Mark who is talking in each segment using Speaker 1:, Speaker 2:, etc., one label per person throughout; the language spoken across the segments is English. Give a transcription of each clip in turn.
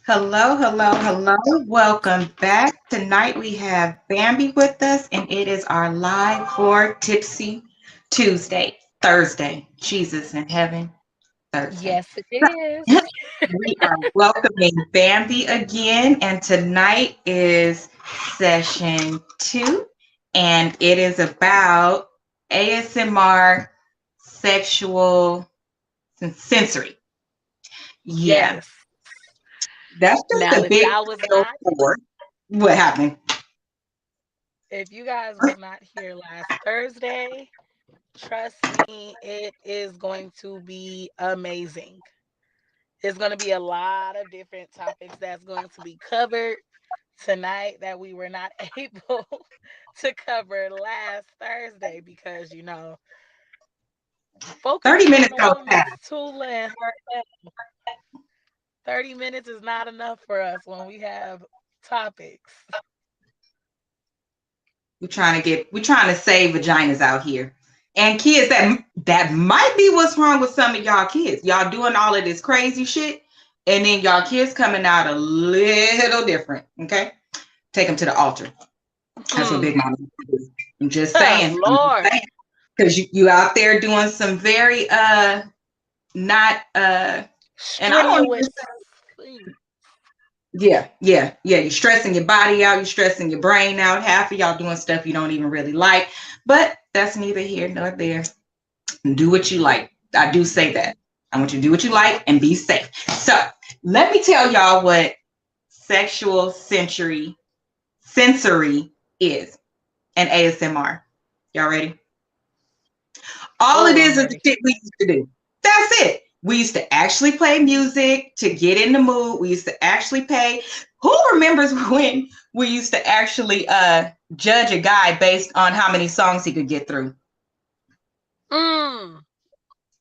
Speaker 1: Hello, hello, hello. Welcome back. Tonight we have Baambii with us, and it is our live for TipSee Thursday. Jesus in heaven, Thursday.
Speaker 2: Yes, it is.
Speaker 1: We are welcoming Baambii again, and tonight is session 2, and it is about ASMR sexual sensory. Yeah,
Speaker 2: Yes.
Speaker 1: that's just
Speaker 2: Now,
Speaker 1: a big deal for what happened.
Speaker 2: if you guys was not here last Thursday, trust me, it is going to be amazing. There's going to be a lot of different topics that's going to be covered tonight that we were not able to cover last Thursday because,
Speaker 1: 30
Speaker 2: focusing on
Speaker 1: minutes
Speaker 2: a
Speaker 1: goes
Speaker 2: woman's
Speaker 1: fast.
Speaker 2: tool and her 30 minutes is not enough for us when we have topics.
Speaker 1: We're trying to save vaginas out here. And kids, that might be what's wrong with some of y'all kids. Y'all doing all of this crazy shit, and then y'all kids coming out a little different. Okay? Take them to the altar. That's what Big Mama do. I'm just saying.
Speaker 2: Lord.
Speaker 1: Because you out there doing some very not and I don't even
Speaker 2: Strenuous.
Speaker 1: yeah. You're stressing your body out, you're stressing your brain out. Half of y'all doing stuff you don't even really like. But that's neither here nor there. Do what you like. I do say that. I want you to do what you like and be safe. So let me tell y'all what sexual sensory is and ASMR. Y'all ready? All it
Speaker 2: Oh,
Speaker 1: is
Speaker 2: I'm
Speaker 1: the
Speaker 2: ready.
Speaker 1: shit we used to do. That's it. We used to actually play music to get in the mood. We used to actually pay. Who remembers when we used to actually judge a guy based on how many songs he could get through?
Speaker 2: Mm,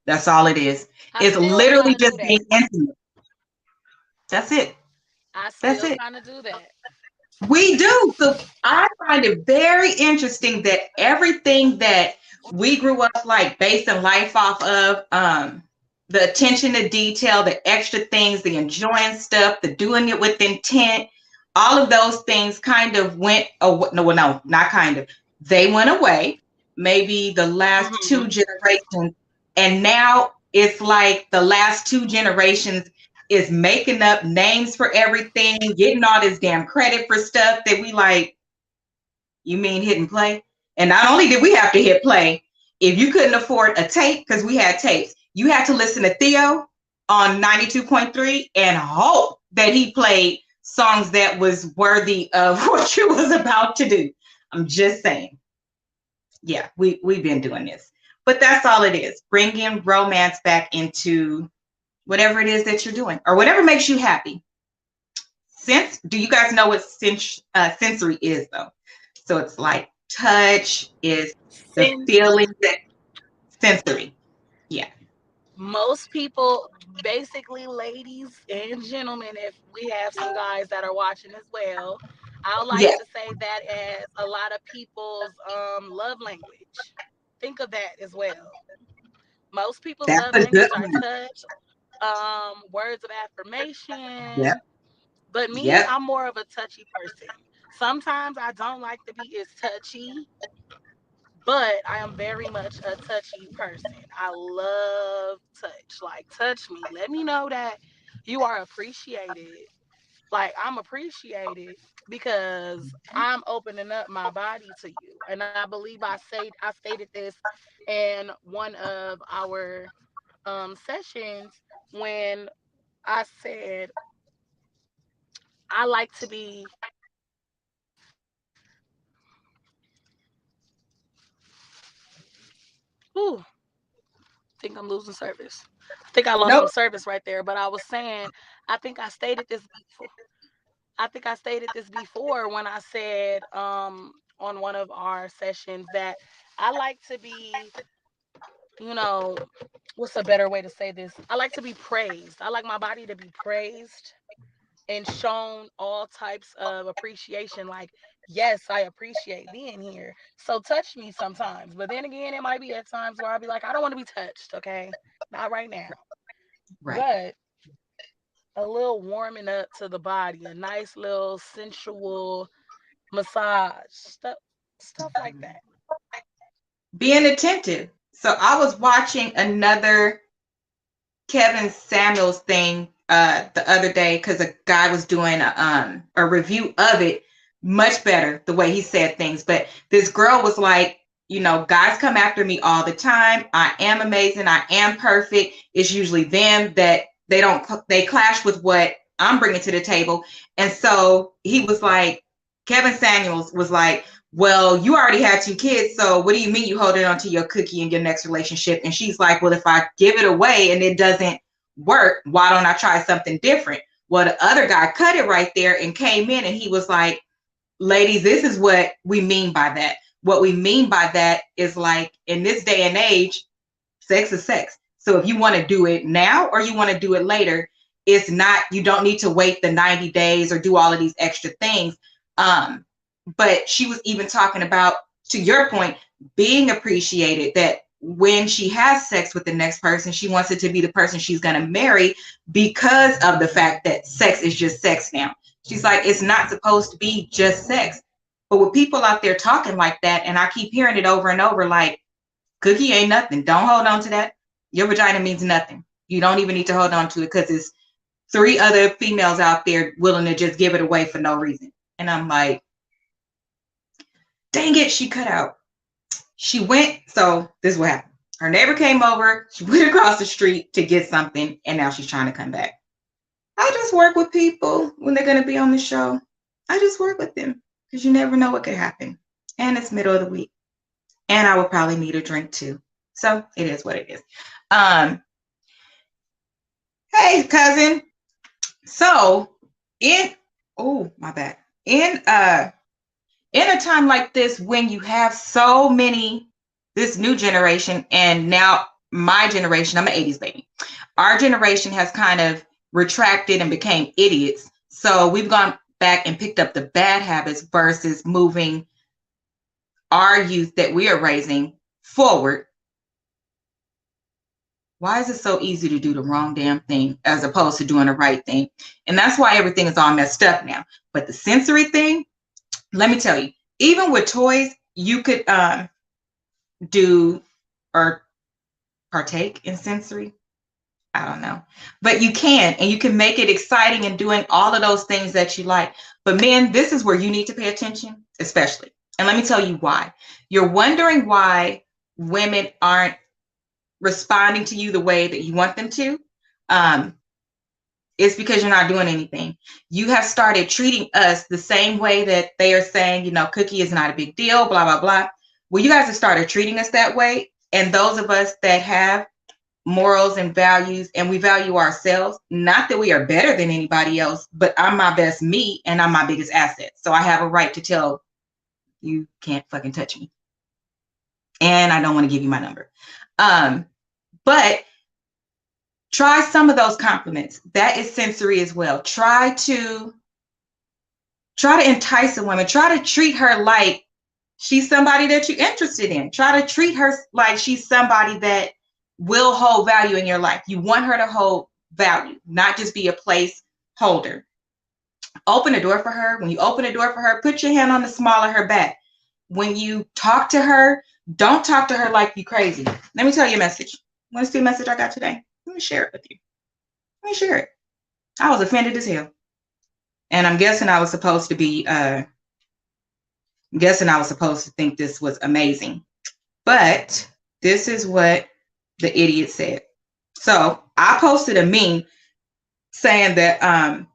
Speaker 1: That's all it is.
Speaker 2: I
Speaker 1: It's
Speaker 2: still kind
Speaker 1: literally
Speaker 2: of do
Speaker 1: just being
Speaker 2: that.
Speaker 1: intimate. That's it.
Speaker 2: I
Speaker 1: That's
Speaker 2: still
Speaker 1: it.
Speaker 2: kind of do that.
Speaker 1: We do. So I find it very interesting that everything that we grew up like basing life off of, the attention to detail, the extra things, the enjoying stuff, the doing it with intent, all of those things kind of went away. No, well, no, not kind of. They went away. Maybe the last
Speaker 2: Hmm.
Speaker 1: two generations, and now it's like the last two generations is making up names for everything, getting all this damn credit for stuff that we like. You mean hit and play? And not only did we have to hit play, if you couldn't afford a tape, because we had tapes, you had to listen to Theo on 92.3 and hope that he played songs that was worthy of what you was about to do. I'm just saying. Yeah, we've been doing this. But that's all it is. Bringing romance back into whatever it is that you're doing or whatever makes you happy. Do you guys know what sensory is though? So it's like touch is the feeling
Speaker 2: Sensory.
Speaker 1: that sensory. Yeah.
Speaker 2: Most people, basically, ladies and gentlemen, if we have some guys that are watching as well, I would like
Speaker 1: Yeah.
Speaker 2: to say that as a lot of people's love language. Think of that as well. Most people's
Speaker 1: That's
Speaker 2: love
Speaker 1: a good
Speaker 2: language are
Speaker 1: one.
Speaker 2: touch, words of
Speaker 1: Yep.
Speaker 2: affirmation. But me,
Speaker 1: Yep.
Speaker 2: I'm more of a touchy person. Sometimes I don't like to be as touchy, but I am very much a touchy person. I love touch. Like, touch me. Let me know that you are appreciated. Like, I'm appreciated because I'm opening up my body to you. And I believe I stated this in one of our sessions when I said I like to be. Ooh, think I'm losing service. I think I lost some
Speaker 1: Nope.
Speaker 2: service right there. But I was saying, I think I stated this before. I think I stated this before when I said on one of our sessions that I like to be, you know, what's a better way to say this? I like to be praised. I like my body to be praised and shown all types of appreciation. Like, yes, I appreciate being here. So touch me sometimes. But then again, it might be at times where I'll be like, I don't want to be touched, okay? Not right now.
Speaker 1: Right.
Speaker 2: But A little warming up to the body, a nice little sensual massage, stuff like that.
Speaker 1: Being attentive. So I was watching another Kevin Samuels thing the other day because a guy was doing a review of it. Much better the way he said things. But this girl was like, you know, guys come after me all the time. I am amazing. I am perfect. It's usually them that they clash with what I'm bringing to the table. And so he was like, Kevin Samuels was like, well, you already had 2 kids, so what do you mean you holding on to your cookie in your next relationship? And she's like, well, if I give it away and it doesn't work, why don't I try something different? Well, the other guy cut it right there and came in and he was like, ladies, this is what we mean by that. What we mean by that is, like, in this day and age, sex is sex. So if you want to do it now or you want to do it later, it's not, you don't need to wait the 90 days or do all of these extra things. But she was even talking about, to your point, being appreciated, that when she has sex with the next person, she wants it to be the person she's going to marry because of the fact that sex is just sex now. She's like, it's not supposed to be just sex. But with people out there talking like that, and I keep hearing it over and over, like, cookie ain't nothing. Don't hold on to that. Your vagina means nothing. You don't even need to hold on to it because it's 3 other females out there willing to just give it away for no reason. And I'm like, dang it, she cut out. She went, so this is what happened. Her neighbor came over, she went across the street to get something, and now she's trying to come back. I just work with people when they're going to be on the show. I just work with them because you never know what could happen. And it's middle of the week. And I would probably need a drink too. So it is what it is. Hey, cousin. So my bad. In a time like this, when you have so many, this new generation, and now my generation, I'm an 80s baby. Our generation has kind of retracted and became idiots. So we've gone back and picked up the bad habits versus moving our youth that we are raising forward. Why is it so easy to do the wrong damn thing as opposed to doing the right thing? And that's why everything is all messed up now. But the sensory thing, let me tell you, even with toys, you could do or partake in sensory. I don't know. But you can, and you can make it exciting and doing all of those things that you like. But men, this is where you need to pay attention, especially. And let me tell you why. You're wondering why women aren't responding to you the way that you want them to. It's because you're not doing anything. You have started treating us the same way that they are saying, you know, cookie is not a big deal, blah, blah, blah. Well, you guys have started treating us that way. And those of us that have morals and values, and we value ourselves, not that we are better than anybody else, but I'm my best me and I'm my biggest asset. So I have a right to tell you can't fucking touch me. And I don't want to give you my number. But try some of those compliments. That is sensory as well. Try to entice a woman. Try to treat her like she's somebody that you're interested in. Try to treat her like she's somebody that will hold value in your life. You want her to hold value, not just be a place holder. Open a door for her. When you open a door for her, put your hand on the small of her back. When you talk to her, don't talk to her like you crazy. Let me tell you a message. Want to see a message I got today? Let me share it with you. Let me share it. I was offended as hell. And I'm guessing I was supposed to think this was amazing. But this is what the idiot said. So I posted a meme saying that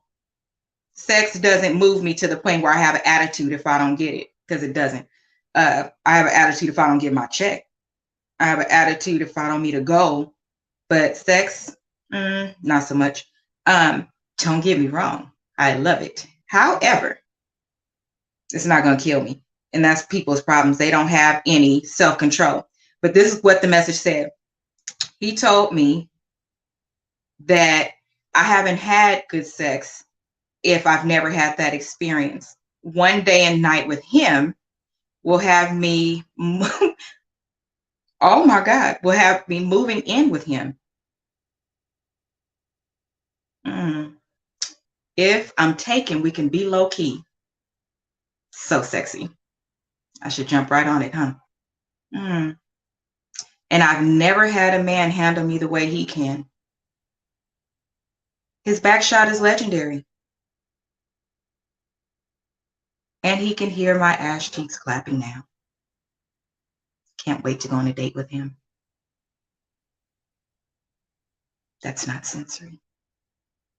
Speaker 1: sex doesn't move me to the point where I have an attitude if I don't get it, because it doesn't. I have an attitude if I don't get my check. I have an attitude if I don't meet a goal. But sex, not so much. Don't get me wrong. I love it. However, it's not going to kill me. And that's people's problems. They don't have any self-control. But this is what the message said. He told me that I haven't had good sex if I've never had that experience. One day and night with him will have me, oh my God, will have me moving in with him. If I'm taken, we can be low key. So sexy. I should jump right on it, huh? Mm. And I've never had a man handle me the way he can. His back shot is legendary. And he can hear my ass cheeks clapping now. Can't wait to go on a date with him. That's not sensory.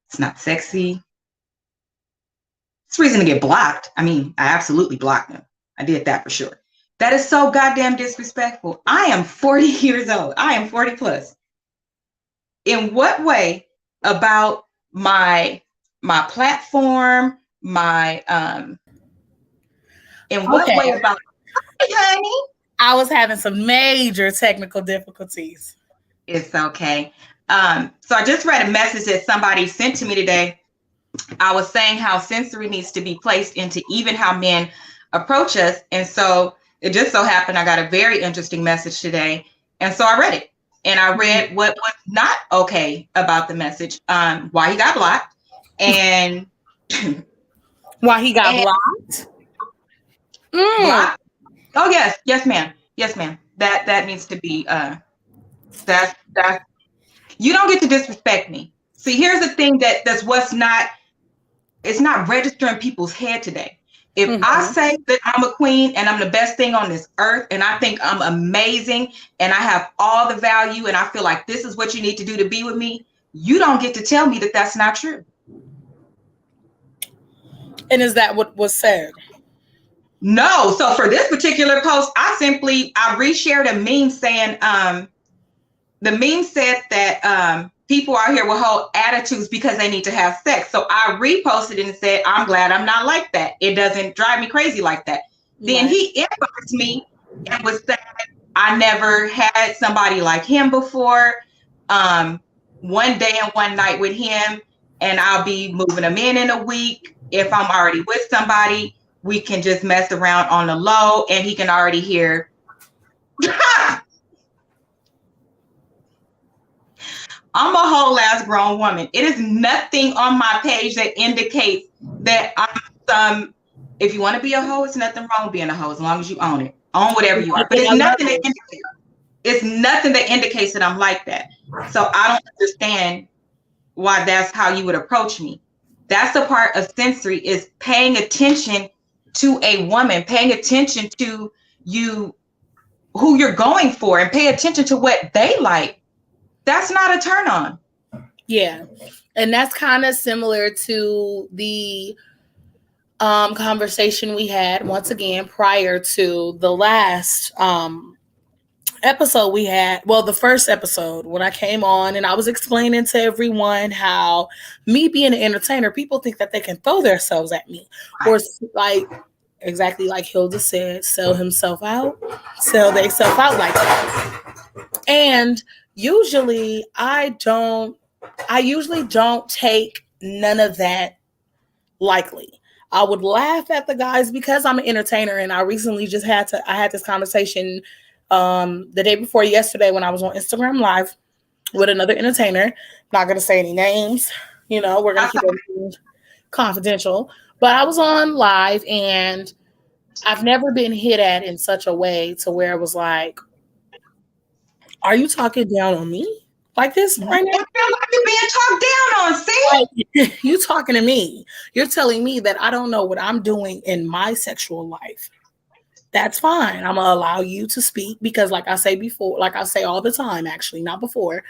Speaker 1: It's not sexy. It's reason to get blocked. I mean, I absolutely blocked him. I did that for sure. That is so goddamn disrespectful. I am 40 years old. I am 40 plus. In what way about my platform, my in what way about honey?
Speaker 2: I was having some major technical difficulties.
Speaker 1: It's okay. So I just read a message that somebody sent to me today. I was saying how sensory needs to be placed into even how men approach us. And so it just so happened I got a very interesting message today. And so I read it. And I read what was not okay about the message, why he got blocked, and
Speaker 2: why he got blocked.
Speaker 1: Blocked. Oh yes, ma'am. Yes, ma'am. That needs to be that you don't get to disrespect me. See, here's the thing that's what's not, it's not registering people's head today. If I say that I'm a queen and I'm the best thing on this earth and I think I'm amazing and I have all the value and I feel like this is what you need to do to be with me, you don't get to tell me that that's not true.
Speaker 2: And is that what was said?
Speaker 1: No. So for this particular post, I reshared a meme saying, the meme said that people out here will hold attitudes because they need to have sex. So I reposted it and said, I'm glad I'm not like that. It doesn't drive me crazy like that. Then he inboxed me and was saying, I never had somebody like him before. One day and one night with him, and I'll be moving him in a week. If I'm already with somebody, we can just mess around on the low, and he can already hear. I'm a whole ass grown woman. It is nothing on my page that indicates that I'm some. If you want to be a hoe, it's nothing wrong with being a hoe as long as you own it. Own whatever you are. But it's nothing that indicates. It's nothing that indicates that I'm like that. So I don't understand why that's how you would approach me. That's the part of sensory, is paying attention to a woman, paying attention to you, who you're going for, and pay attention to what they like. That's not a turn on.
Speaker 2: Yeah. And that's kind of similar to the conversation we had once again prior to the last episode we had. Well, the first episode when I came on and I was explaining to everyone how me being an entertainer, people think that they can throw themselves at me, or like exactly like Hilda said, sell himself out, sell themselves out like that. And usually I usually don't take none of that lightly. I would laugh at the guys because I'm an entertainer, and I recently just had this conversation the day before yesterday when I was on Instagram Live with another entertainer. Not going to say any names, we're going to keep it confidential. But I was on live, and I've never been hit at in such a way to where it was like, are you talking down on me like this right now?
Speaker 1: I feel like you're being talked down on. See,
Speaker 2: like, you talking to me. You're telling me that I don't know what I'm doing in my sexual life. That's fine. I'm gonna allow you to speak because, like I say before, like I say all the time, actually, not before.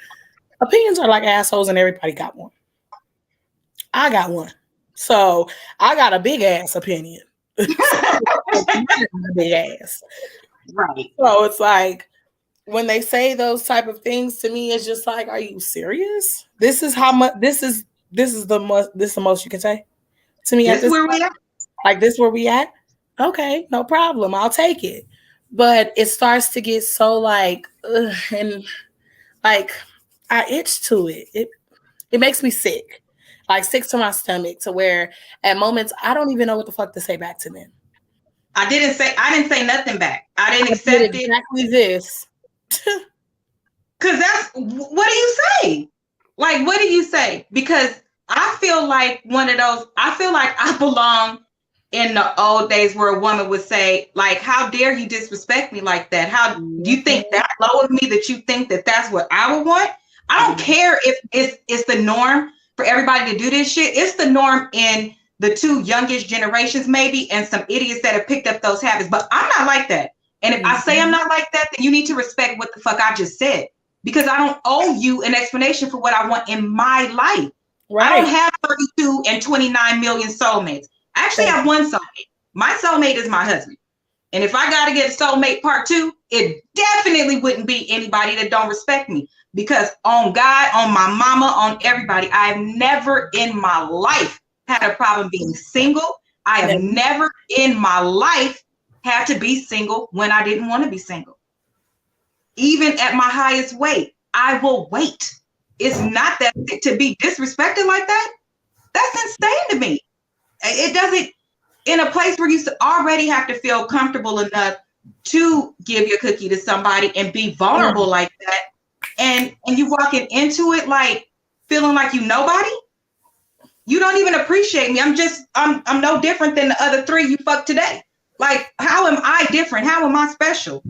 Speaker 2: Opinions are like assholes, and everybody got one. I got one, so I got a big ass opinion. Big ass,
Speaker 1: right?
Speaker 2: So it's like, when they say those type of things to me, it's just like, are you serious? This is how much. This is the most you can say to me at this
Speaker 1: where
Speaker 2: point?
Speaker 1: we at?
Speaker 2: Like, this where we at? Okay, no problem. I'll take it. But it starts to get so like, and like I itch to it. It makes me sick, like sick to my stomach, to where at moments I don't even know what the fuck to say back to them.
Speaker 1: I didn't say nothing back. I didn't accept it.
Speaker 2: Exactly this.
Speaker 1: Because that's, what do you say? Like, what do you say? Because I feel like one of those, I feel like I belong in the old days where a woman would say, like, how dare you disrespect me like that? How do you think that low of me that you think that that's what I would want? I don't care if it's the norm for everybody to do this shit. It's the norm in the two youngest generations, maybe, and some idiots that have picked up those habits. But I'm not like that. And if I say I'm not like that, then you need to respect what the fuck I just said. Because I don't owe you an explanation for what I want in my life. Right. I don't have 32 and 29 million soulmates. I actually have one soulmate. My soulmate is my husband. And if I got to get a soulmate part 2, it definitely wouldn't be anybody that don't respect me. Because on God, on my mama, on everybody, I've never in my life had a problem being single. I have never in my life had to be single when I didn't want to be single. Even at my highest weight, I will wait. It's not that to be disrespected like that. That's insane to me. It doesn't, in a place where you already have to feel comfortable enough to give your cookie to somebody and be vulnerable like that. And you walking into it like feeling like you nobody. You don't even appreciate me. I'm no different than the other 3 you fucked today. Like, how am I different? How am I special?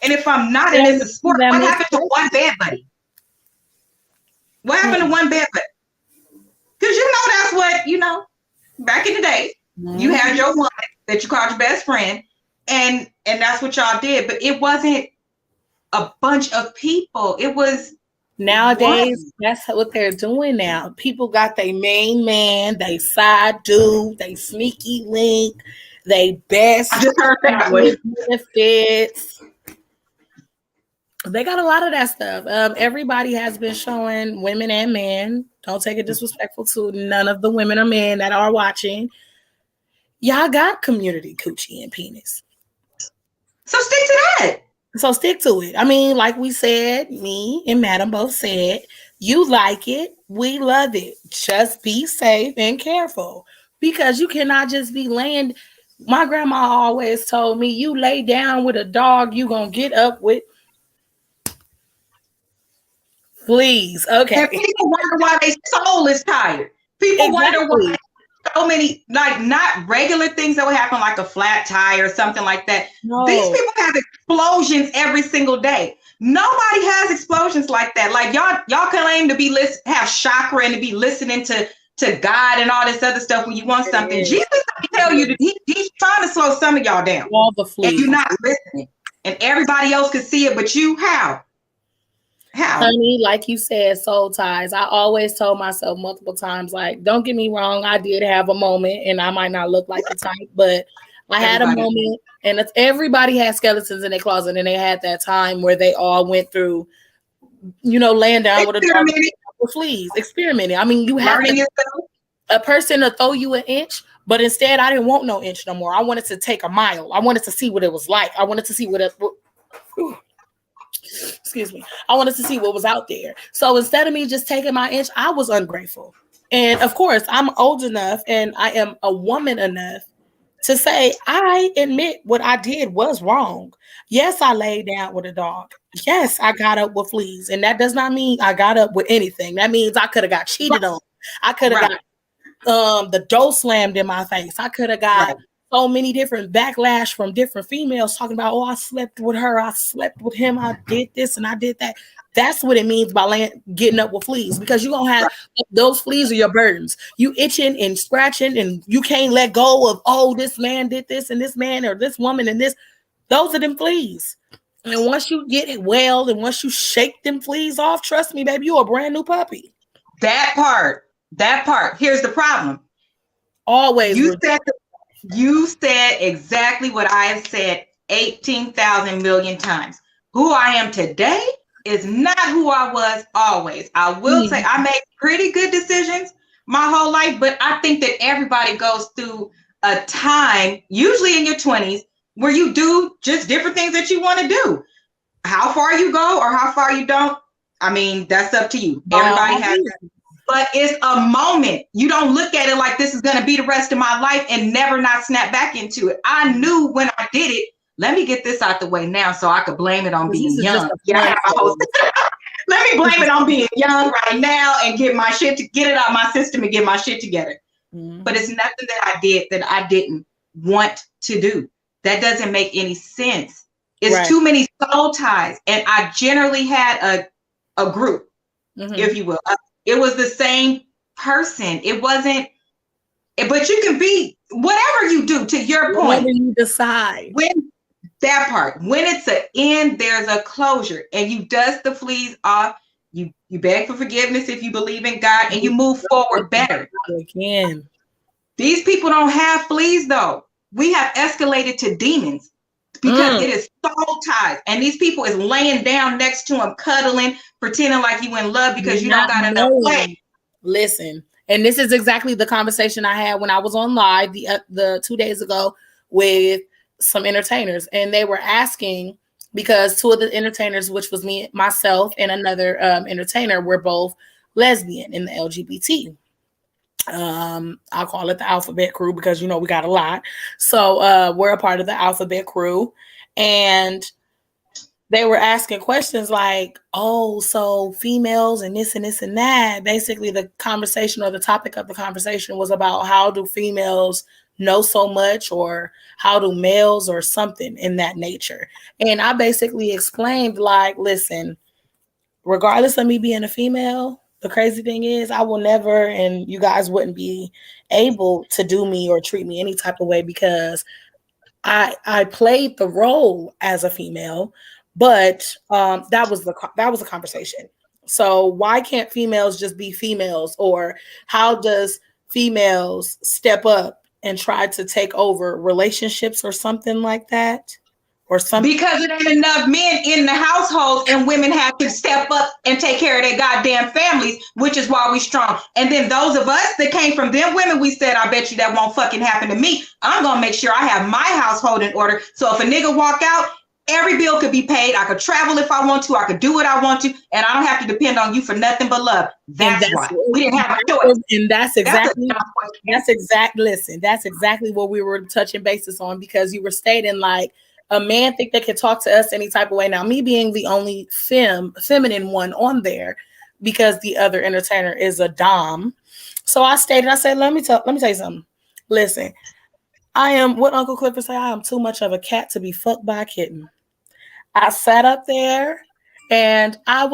Speaker 1: And if I'm not in this sport, what happened to one bad buddy? What happened to one bad buddy? Because that's what, back in the day, you had your woman that you called your best friend, and that's what y'all did. But it wasn't a bunch of people. It was
Speaker 3: nowadays, that's what they're doing now. People got their main man, they side dude, they sneaky link, they best
Speaker 1: I just heard that with
Speaker 3: benefits. They got a lot of that stuff. Everybody has been showing, women and men. Don't take it disrespectful to none of the women or men that are watching. Y'all got community coochie and penis.
Speaker 1: So stick to that.
Speaker 3: So stick to it. I mean, like we said, me and Madam both said, you like it, we love it. Just be safe and careful. Because you cannot just be laying. My grandma always told me, you lay down with a dog, you gonna get up with fleas. Okay.
Speaker 1: And people wonder why their soul is tired. People wonder why so many, like, not regular things that would happen, like a flat tire or something like that. No. These people have explosions every single day. Nobody has explosions like that. Like, y'all claim to be have chakra and to be listening to God and all this other stuff when you want something. Jesus will tell you that he's trying to slow some of y'all down.
Speaker 3: All the fleas.
Speaker 1: And you're not listening. And everybody else could see it, but you, how?
Speaker 3: Honey, like you said, soul ties. I always told myself multiple times, like, don't get me wrong, I did have a moment, and I might not look like the type, but I had a moment, and everybody had skeletons in their closet, and they had that time where they all went through, laying down with a dog with fleas, experimenting. I mean, you have a person to throw you an inch, but instead, I didn't want no inch no more. I wanted to take a mile. I wanted to see what it was like. I wanted to see excuse me. I wanted to see what was out there. So instead of me just taking my inch, I was ungrateful. And of course, I'm old enough and I am a woman enough to say, I admit what I did was wrong. Yes, I laid down with a dog. Yes, I got up with fleas. And that does not mean I got up with anything. That means I could have got cheated on. I could have got the door slammed in my face. I could have got so many different backlash from different females talking about, oh, I slept with her, I slept with him, I did this and I did that. That's what it means by getting up with fleas, because you're going to have those fleas are your burdens. You itching and scratching and you can't let go of, oh, this man did this and this man or this woman and this. Those are them fleas. And once you get it well and once you shake them fleas off, trust me, baby, you're a brand new puppy.
Speaker 1: That part. Here's the problem.
Speaker 3: Always.
Speaker 1: You said exactly what I have said 18,000 million times. Who I am today is not who I was always. I will say I made pretty good decisions my whole life, but I think that everybody goes through a time, usually in your 20s, where you do just different things that you want to do. How far you go or how far you don't, I mean, that's up to you. Everybody has that. But it's a moment. You don't look at it like this is going to be the rest of my life and never not snap back into it. I knew when I did it, let me get this out the way now so I could blame it on being young. Let me blame it on being young right now and get it out of my system and get my shit together.
Speaker 3: Mm-hmm.
Speaker 1: But it's nothing that I did that I didn't want to do. That doesn't make any sense. It's too many soul ties. And I generally had a group, if you will. It was the same person. It wasn't, but you can be whatever you do, to your point.
Speaker 3: Whatever you decide.
Speaker 1: When it's an end, there's a closure, and you dust the fleas off. You beg for forgiveness if you believe in God, and you move forward better.
Speaker 3: Again.
Speaker 1: These people don't have fleas though. We have escalated to demons because it is soul ties, and these people is laying down next to him, cuddling, pretending like you in love because you don't got enough play.
Speaker 3: Listen, and this is exactly the conversation I had when I was on live the 2 days ago with some entertainers, and they were asking, because two of the entertainers, which was me, myself, and another entertainer, were both lesbian in the LGBT. I'll call it the alphabet crew because, we got a lot. So we're a part of the alphabet crew. And they were asking questions like, oh, so females and this and this and that. Basically, the conversation or the topic of the conversation was about how do females know so much, or how do males, or something in that nature. And I basically explained, like, listen, regardless of me being a female, the crazy thing is I will never, and you guys wouldn't be able to do me or treat me any type of way, because I played the role as a female, but that was a conversation. So why can't females just be females? Or how does females step up and try to take over relationships or something like that? Or something?
Speaker 1: Because it ain't enough men in the households, and women have to step up and take care of their goddamn families, which is why we strong. And then those of us that came from them women, we said, I bet you that won't fucking happen to me. I'm gonna make sure I have my household in order. So if a nigga walk out, every bill could be paid. I could travel if I want to. I could do what I want to, and I don't have to depend on you for nothing but love. That's why we didn't have a choice.
Speaker 3: And that's exactly what we were touching bases on, because you were stating, like, a man think they can talk to us any type of way. Now, me being the only feminine one on there, because the other entertainer is a dom. So I said, let me tell you something. Listen, I am what Uncle Clifford say. I am too much of a cat to be fucked by a kitten. I sat up there and I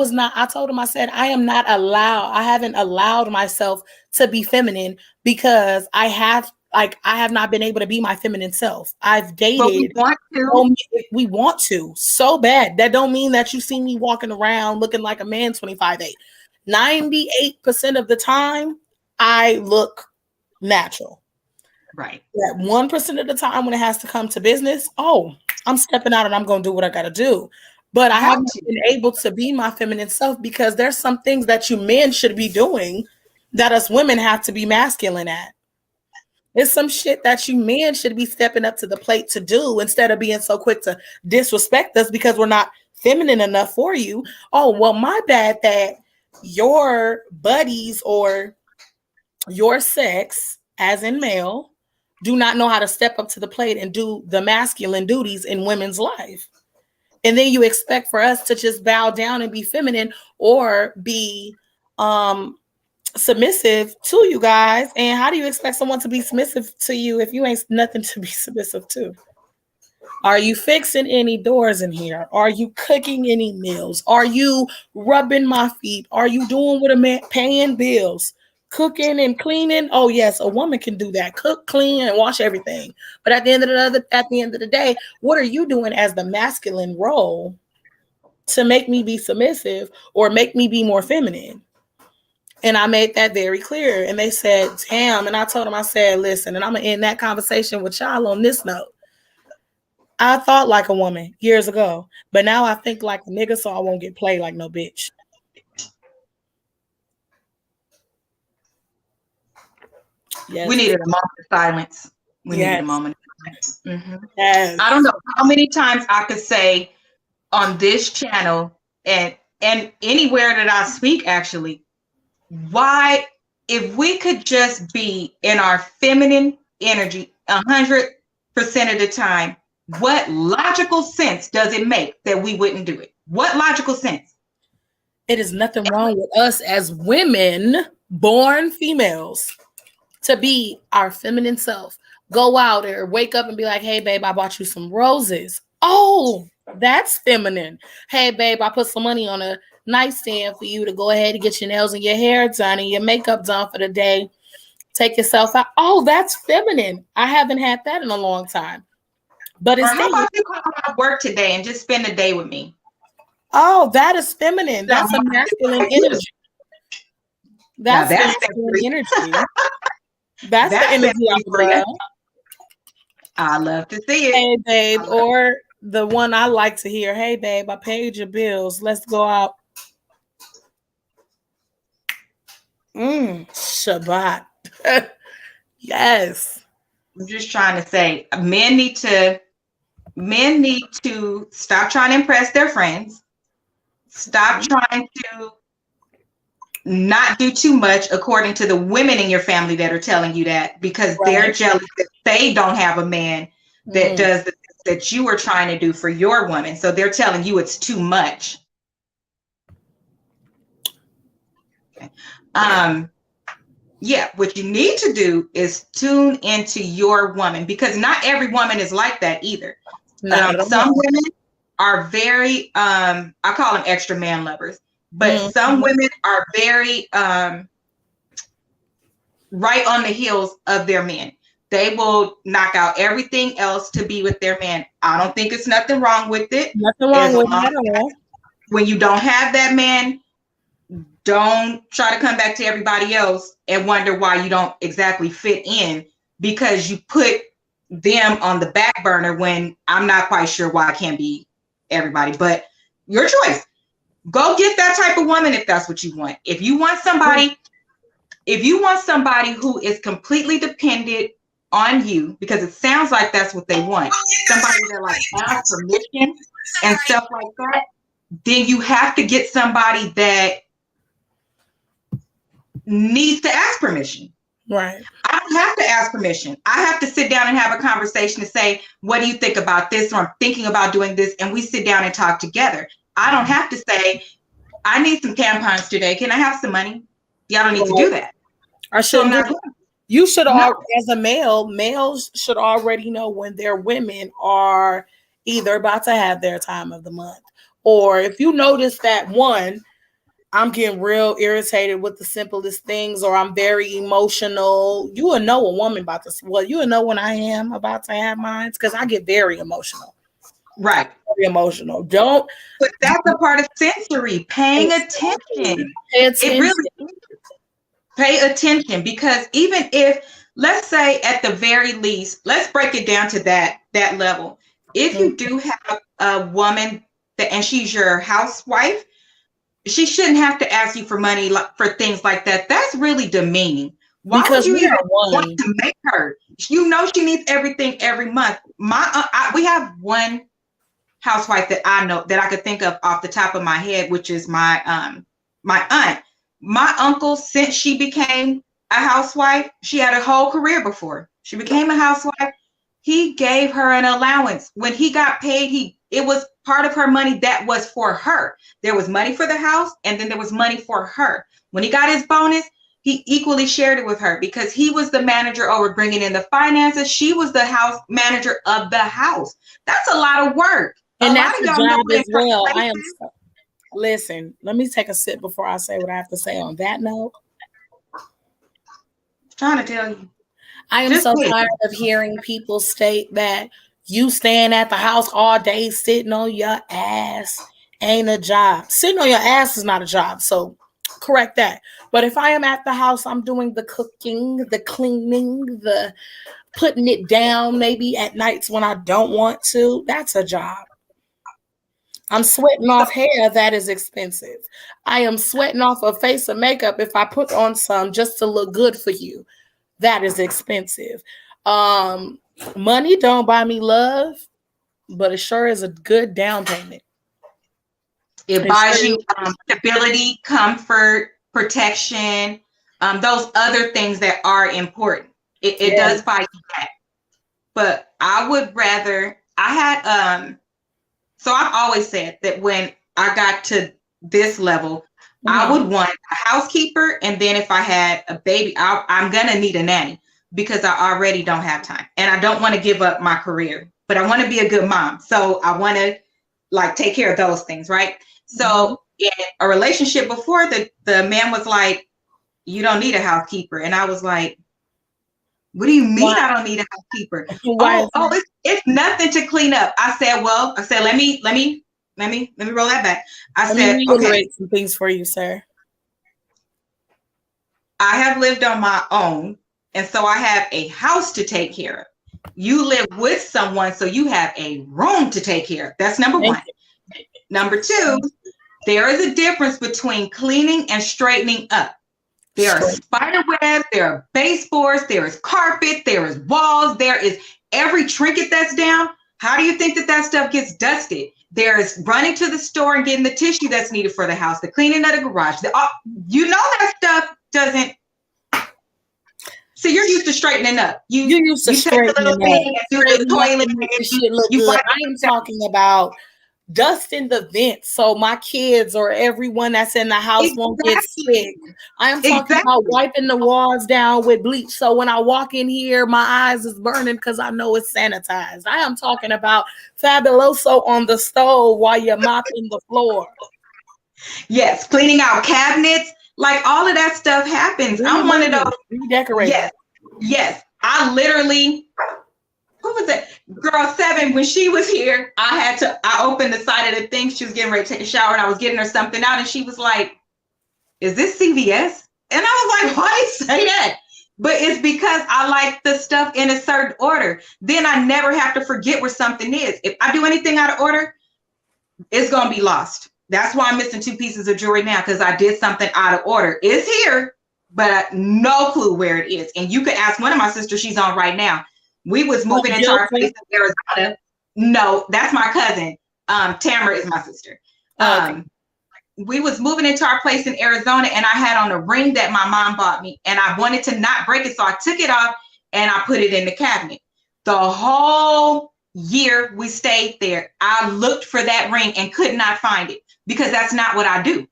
Speaker 3: told him, I said, I haven't allowed myself to be feminine because I have not been able to be my feminine self. I've dated.
Speaker 1: But
Speaker 3: we want to so bad. That don't mean that you see me walking around looking like a man 25/8. 98% of the time, I look natural.
Speaker 1: Right.
Speaker 3: That 1% of the time when it has to come to business, I'm stepping out and I'm going to do what I got to do. But I haven't been able to be my feminine self because there's some things that you men should be doing that us women have to be masculine at. It's some shit that you men should be stepping up to the plate to do instead of being so quick to disrespect us because we're not feminine enough for you. Oh, well, my bad that your buddies or your sex, as in male, do not know how to step up to the plate and do the masculine duties in women's life. And then you expect for us to just bow down and be feminine or be submissive to you guys. And how do you expect someone to be submissive to you if you ain't nothing to be submissive to? Are you fixing any doors in here? Are you cooking any meals? Are you rubbing my feet? Are you doing what a man, paying bills? Cooking and cleaning? Oh yes, a woman can do that. Cook, clean, and wash everything. But at the end of the day, what are you doing as the masculine role to make me be submissive or make me be more feminine? And I made that very clear. And they said, damn. And I told them, I said, listen, and I'm going to end that conversation with y'all on this note. I thought like a woman years ago, but now I think like a nigga, so I won't get played like no bitch.
Speaker 1: Yes. We needed a moment of silence. We needed a moment of silence. Mm-hmm.
Speaker 3: Yes.
Speaker 1: I don't know how many times I could say on this channel and anywhere that I speak, actually, why, if we could just be in our feminine energy 100% of the time, what logical sense does it make that we wouldn't do it? What logical sense?
Speaker 3: It is nothing wrong with us as women, born females, to be our feminine self. Go out or wake up and be like, hey, babe, I bought you some roses. Oh, that's feminine. Hey, babe, I put some money on a nightstand for you to go ahead and get your nails and your hair done and your makeup done for the day. Take yourself out. Oh, that's feminine. I haven't had that in a long time. But
Speaker 1: Or
Speaker 3: it's
Speaker 1: how about you come out of work today and just spend the day with me?
Speaker 3: oh, that is feminine. That's a masculine energy.
Speaker 1: Now
Speaker 3: That's
Speaker 1: that's
Speaker 3: masculine energy. That's the
Speaker 1: that's
Speaker 3: energy I would love.
Speaker 1: I love to see it.
Speaker 3: Hey, babe. Or the one I like to hear. Hey, babe, I paid your bills. Let's go out. Shabbat. Yes.
Speaker 1: I'm just trying to say men need to stop trying to impress their friends. Stop trying to not do too much according to the women in your family that are telling you that, because they're jealous that they don't have a man that does the things that you are trying to do for your woman. So they're telling you it's too much. Okay. Yeah, what you need to do is tune into your woman, because not every woman is like that either. Some women are very, I call them extra man lovers, but some women are very right on the heels of their men. They will knock out everything else to be with their man. I don't think it's nothing wrong with it.
Speaker 3: Nothing wrong with it.
Speaker 1: When you don't have that man, don't try to come back to everybody else and wonder why you don't exactly fit in, because you put them on the back burner when I'm not quite sure why I can't be everybody. But your choice. Go get that type of woman if that's what you want. If you want somebody who is completely dependent on you, because it sounds like that's what they want, somebody that like asks permission and stuff like that, then you have to get somebody that needs to ask permission.
Speaker 3: Right.
Speaker 1: I don't have to ask permission. I have to sit down and have a conversation to say, what do you think about this? Or I'm thinking about doing this. And we sit down and talk together. I don't have to say, I need some tampons today. Can I have some money? Y'all don't need to do that.
Speaker 3: I shouldn't do that. You should as a male, males should already know when their women are either about to have their time of the month, or if you notice that one, I'm getting real irritated with the simplest things, or I'm very emotional. You will know a woman about this. Well, you will know when I am about to have mine, because I get very emotional.
Speaker 1: Right.
Speaker 3: Very emotional.
Speaker 1: But that's a part of sensory. Paying attention. It really is. Pay attention, because even if, let's say at the very least, let's break it down to that level. If you do have a woman and she's your housewife, she shouldn't have to ask you for money for things like that. That's really demeaning. Why would you even want to make her? You know she needs everything every month. We have one housewife that I know that I could think of off the top of my head, which is my aunt. My uncle, since she became a housewife, she had a whole career before she became a housewife. He gave her an allowance. When he got paid, it was part of her money that was for her. There was money for the house, and then there was money for her. When he got his bonus, he equally shared it with her, because he was the manager over bringing in the finances. She was the house manager of the house. That's a lot of work.
Speaker 3: And that's a job as well. Listen, let me take a sip before I say what I have to say on that note.
Speaker 1: I'm trying to tell you.
Speaker 3: I am so tired of hearing people state that you staying at the house all day sitting on your ass ain't a job. Sitting on your ass is not a job. So correct that. But if I am at the house, I'm doing the cooking, the cleaning, the putting it down maybe at nights when I don't want to. That's a job. I'm sweating off hair that is expensive. I am sweating off a face of makeup if I put on some just to look good for you. That is expensive. Money don't buy me love, but it sure is a good down payment.
Speaker 1: It buys you stability, comfort, protection, those other things that are important. It does buy you that. But I would rather, so I've always said that when I got to this level, I would want a housekeeper, and then if I had a baby, I'm gonna need a nanny because I already don't have time, and I don't want to give up my career, but I want to be a good mom, so I want to like take care of those things, right? So in a relationship before, the man was like, "You don't need a housekeeper," and I was like, "What do you mean I don't need a housekeeper?" It's nothing to clean up. I said, let me roll that back.
Speaker 3: Let me reiterate some things for you, sir.
Speaker 1: I have lived on my own, and so I have a house to take care of. You live with someone, so you have a room to take care of. That's number one. Number two, there is a difference between cleaning and straightening up. There are spider webs, there are baseboards, there is carpet, there is walls, there is every trinket that's down. How do you think that stuff gets dusted? There is running to the store and getting the tissue that's needed for the house, the cleaning of the garage. You know that stuff doesn't. So you're used to straightening up. You used to straightening up.
Speaker 3: The toilet. Shit look good. I am talking about dusting the vents so my kids or everyone that's in the house won't get sick. I am talking about wiping the walls down with bleach so when I walk in here, my eyes is burning because I know it's sanitized. I am talking about fabuloso on the stove while you're mopping the floor.
Speaker 1: Yes, cleaning out cabinets, like all of that stuff happens. I'm one of those.
Speaker 3: Redecorating.
Speaker 1: Yes. I literally. Who was it? Girl 7, when she was here, I opened the side of the thing. She was getting ready to take a shower and I was getting her something out and she was like, "Is this CVS?" And I was like, "Why do you say that?" But it's because I like the stuff in a certain order. Then I never have to forget where something is. If I do anything out of order, it's going to be lost. That's why I'm missing 2 pieces of jewelry now, because I did something out of order. It's here, but no clue where it is. And you could ask one of my sisters, she's on right now. We was moving into our place in Arizona. No, that's my cousin. Tamara is my sister. We was moving into our place in Arizona and I had on a ring that my mom bought me and I wanted to not break it. So I took it off and I put it in the cabinet. The whole year we stayed there, I looked for that ring and could not find it because that's not what I do.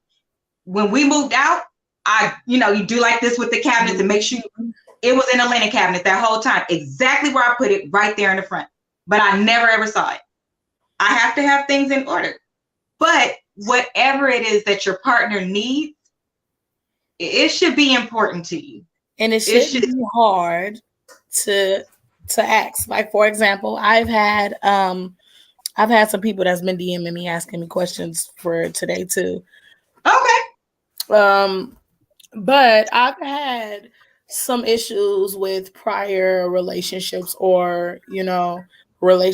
Speaker 1: When we moved out, you do like this with the cabinets to make sure it was in a linen cabinet that whole time, exactly where I put it, right there in the front. But I never ever saw it. I have to have things in order. But whatever it is that your partner needs, it should be important to you.
Speaker 3: And it should be hard to ask. Like, for example, I've had some people that's been DMing me asking me questions for today too.
Speaker 1: Okay.
Speaker 3: But I've had some issues with prior relationships or,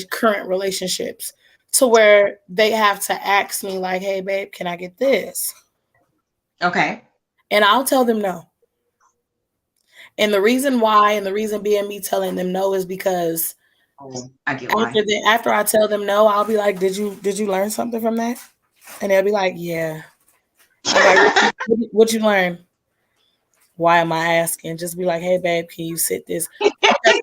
Speaker 3: current relationships to where they have to ask me like, "Hey babe, can I get this?"
Speaker 1: Okay.
Speaker 3: And I'll tell them no. And the reason why, and the reason being me telling them no is because
Speaker 1: I get why.
Speaker 3: After I tell them no, I'll be like, did you learn something from that? And they'll be like, "Yeah." I'm like, what you learn? Why am I asking? Just be like, "Hey babe, can you sit this?" Because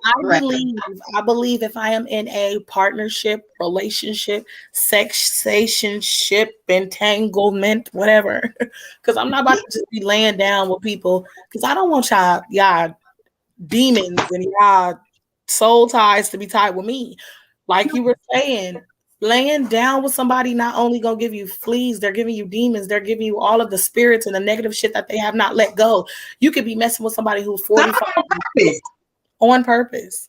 Speaker 3: I believe if I am in a partnership, relationship, sexationship, entanglement, whatever, because I'm not about to just be laying down with people, because I don't want y'all demons and y'all soul ties to be tied with me. Like you were saying, laying down with somebody not only gonna give you fleas, they're giving you demons, they're giving you all of the spirits and the negative shit that they have not let go. You could be messing with somebody who's 45 on purpose.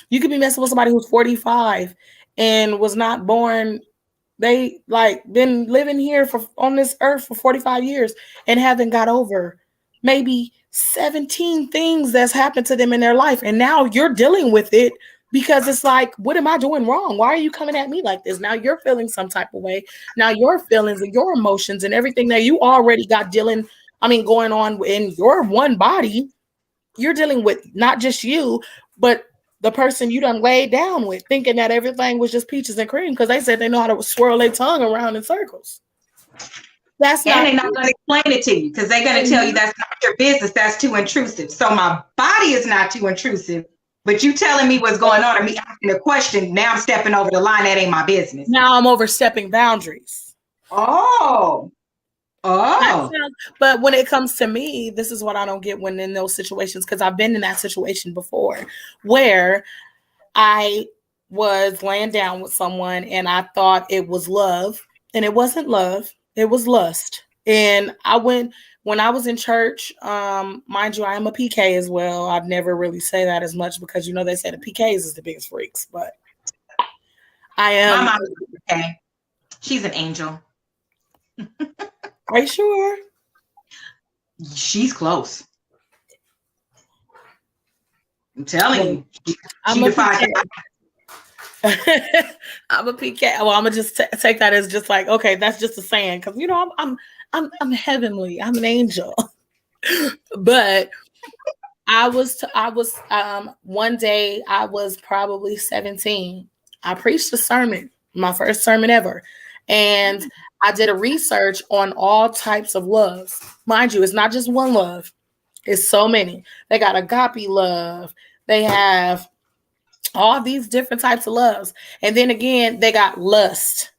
Speaker 3: You could be messing with somebody who's 45 and was not born. They been living here on this earth for 45 years and haven't got over maybe 17 things that's happened to them in their life. And now you're dealing with it because it's like, what am I doing wrong? Why are you coming at me like this? Now you're feeling some type of way. Now your feelings and your emotions and everything that you already got going on in your one body, you're dealing with not just you, but the person you done laid down with, thinking that everything was just peaches and cream because they said they know how to swirl their tongue around in circles. And
Speaker 1: they're not going to explain it to you because they're going to tell you that's not your business. That's too intrusive. So my body is not too intrusive, but you telling me what's going on or me asking a question, now I'm stepping over the line. That ain't my business.
Speaker 3: Now I'm overstepping boundaries.
Speaker 1: Oh. Oh,
Speaker 3: But when it comes to me, this is what I don't get when in those situations, because I've been in that situation before where I was laying down with someone and I thought it was love, and it wasn't love, it was lust. And I went when I was in church, mind you, I am a PK as well. I'd never really say that as much because they say the PKs is the biggest freaks, but I
Speaker 1: my
Speaker 3: am.
Speaker 1: mom is okay. She's an angel.
Speaker 3: Are you sure?
Speaker 1: She's close. I'm telling
Speaker 3: Well,
Speaker 1: you, she
Speaker 3: I'm a
Speaker 1: defies.
Speaker 3: PK. I'm a PK. Well, I'm gonna just take that as just like, okay, that's just a saying because I'm heavenly. I'm an angel. But one day I was probably 17. I preached a sermon, my first sermon ever, and I did a research on all types of loves. Mind you, it's not just one love; it's so many. They got agape love. They have all these different types of loves. And then again, they got lust.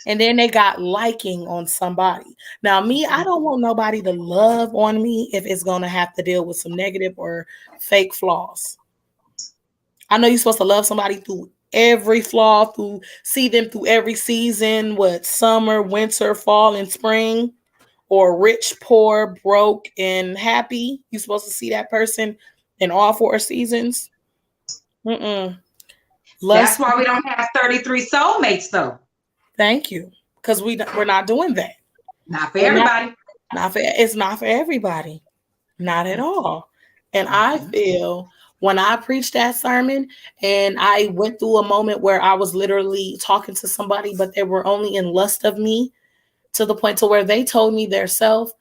Speaker 3: And then they got liking on somebody. Now, me, I don't want nobody to love on me if it's going to have to deal with some negative or fake flaws. I know you're supposed to love somebody through every flaw, through see them through every season, what summer, winter, fall, and spring, or rich, poor, broke, and happy. You're supposed to see that person in all four seasons. Mm-mm.
Speaker 1: That's
Speaker 3: Lust.
Speaker 1: why we don't have 33 soulmates, though.
Speaker 3: Thank you, because we're not doing that.
Speaker 1: Not for
Speaker 3: We're
Speaker 1: everybody.
Speaker 3: not for it's not for everybody, not at all. And I
Speaker 1: Mhm.
Speaker 3: feel when I preached that sermon, and I went through a moment where I was literally talking to somebody, but they were only in lust of me to the point to where they told me their self,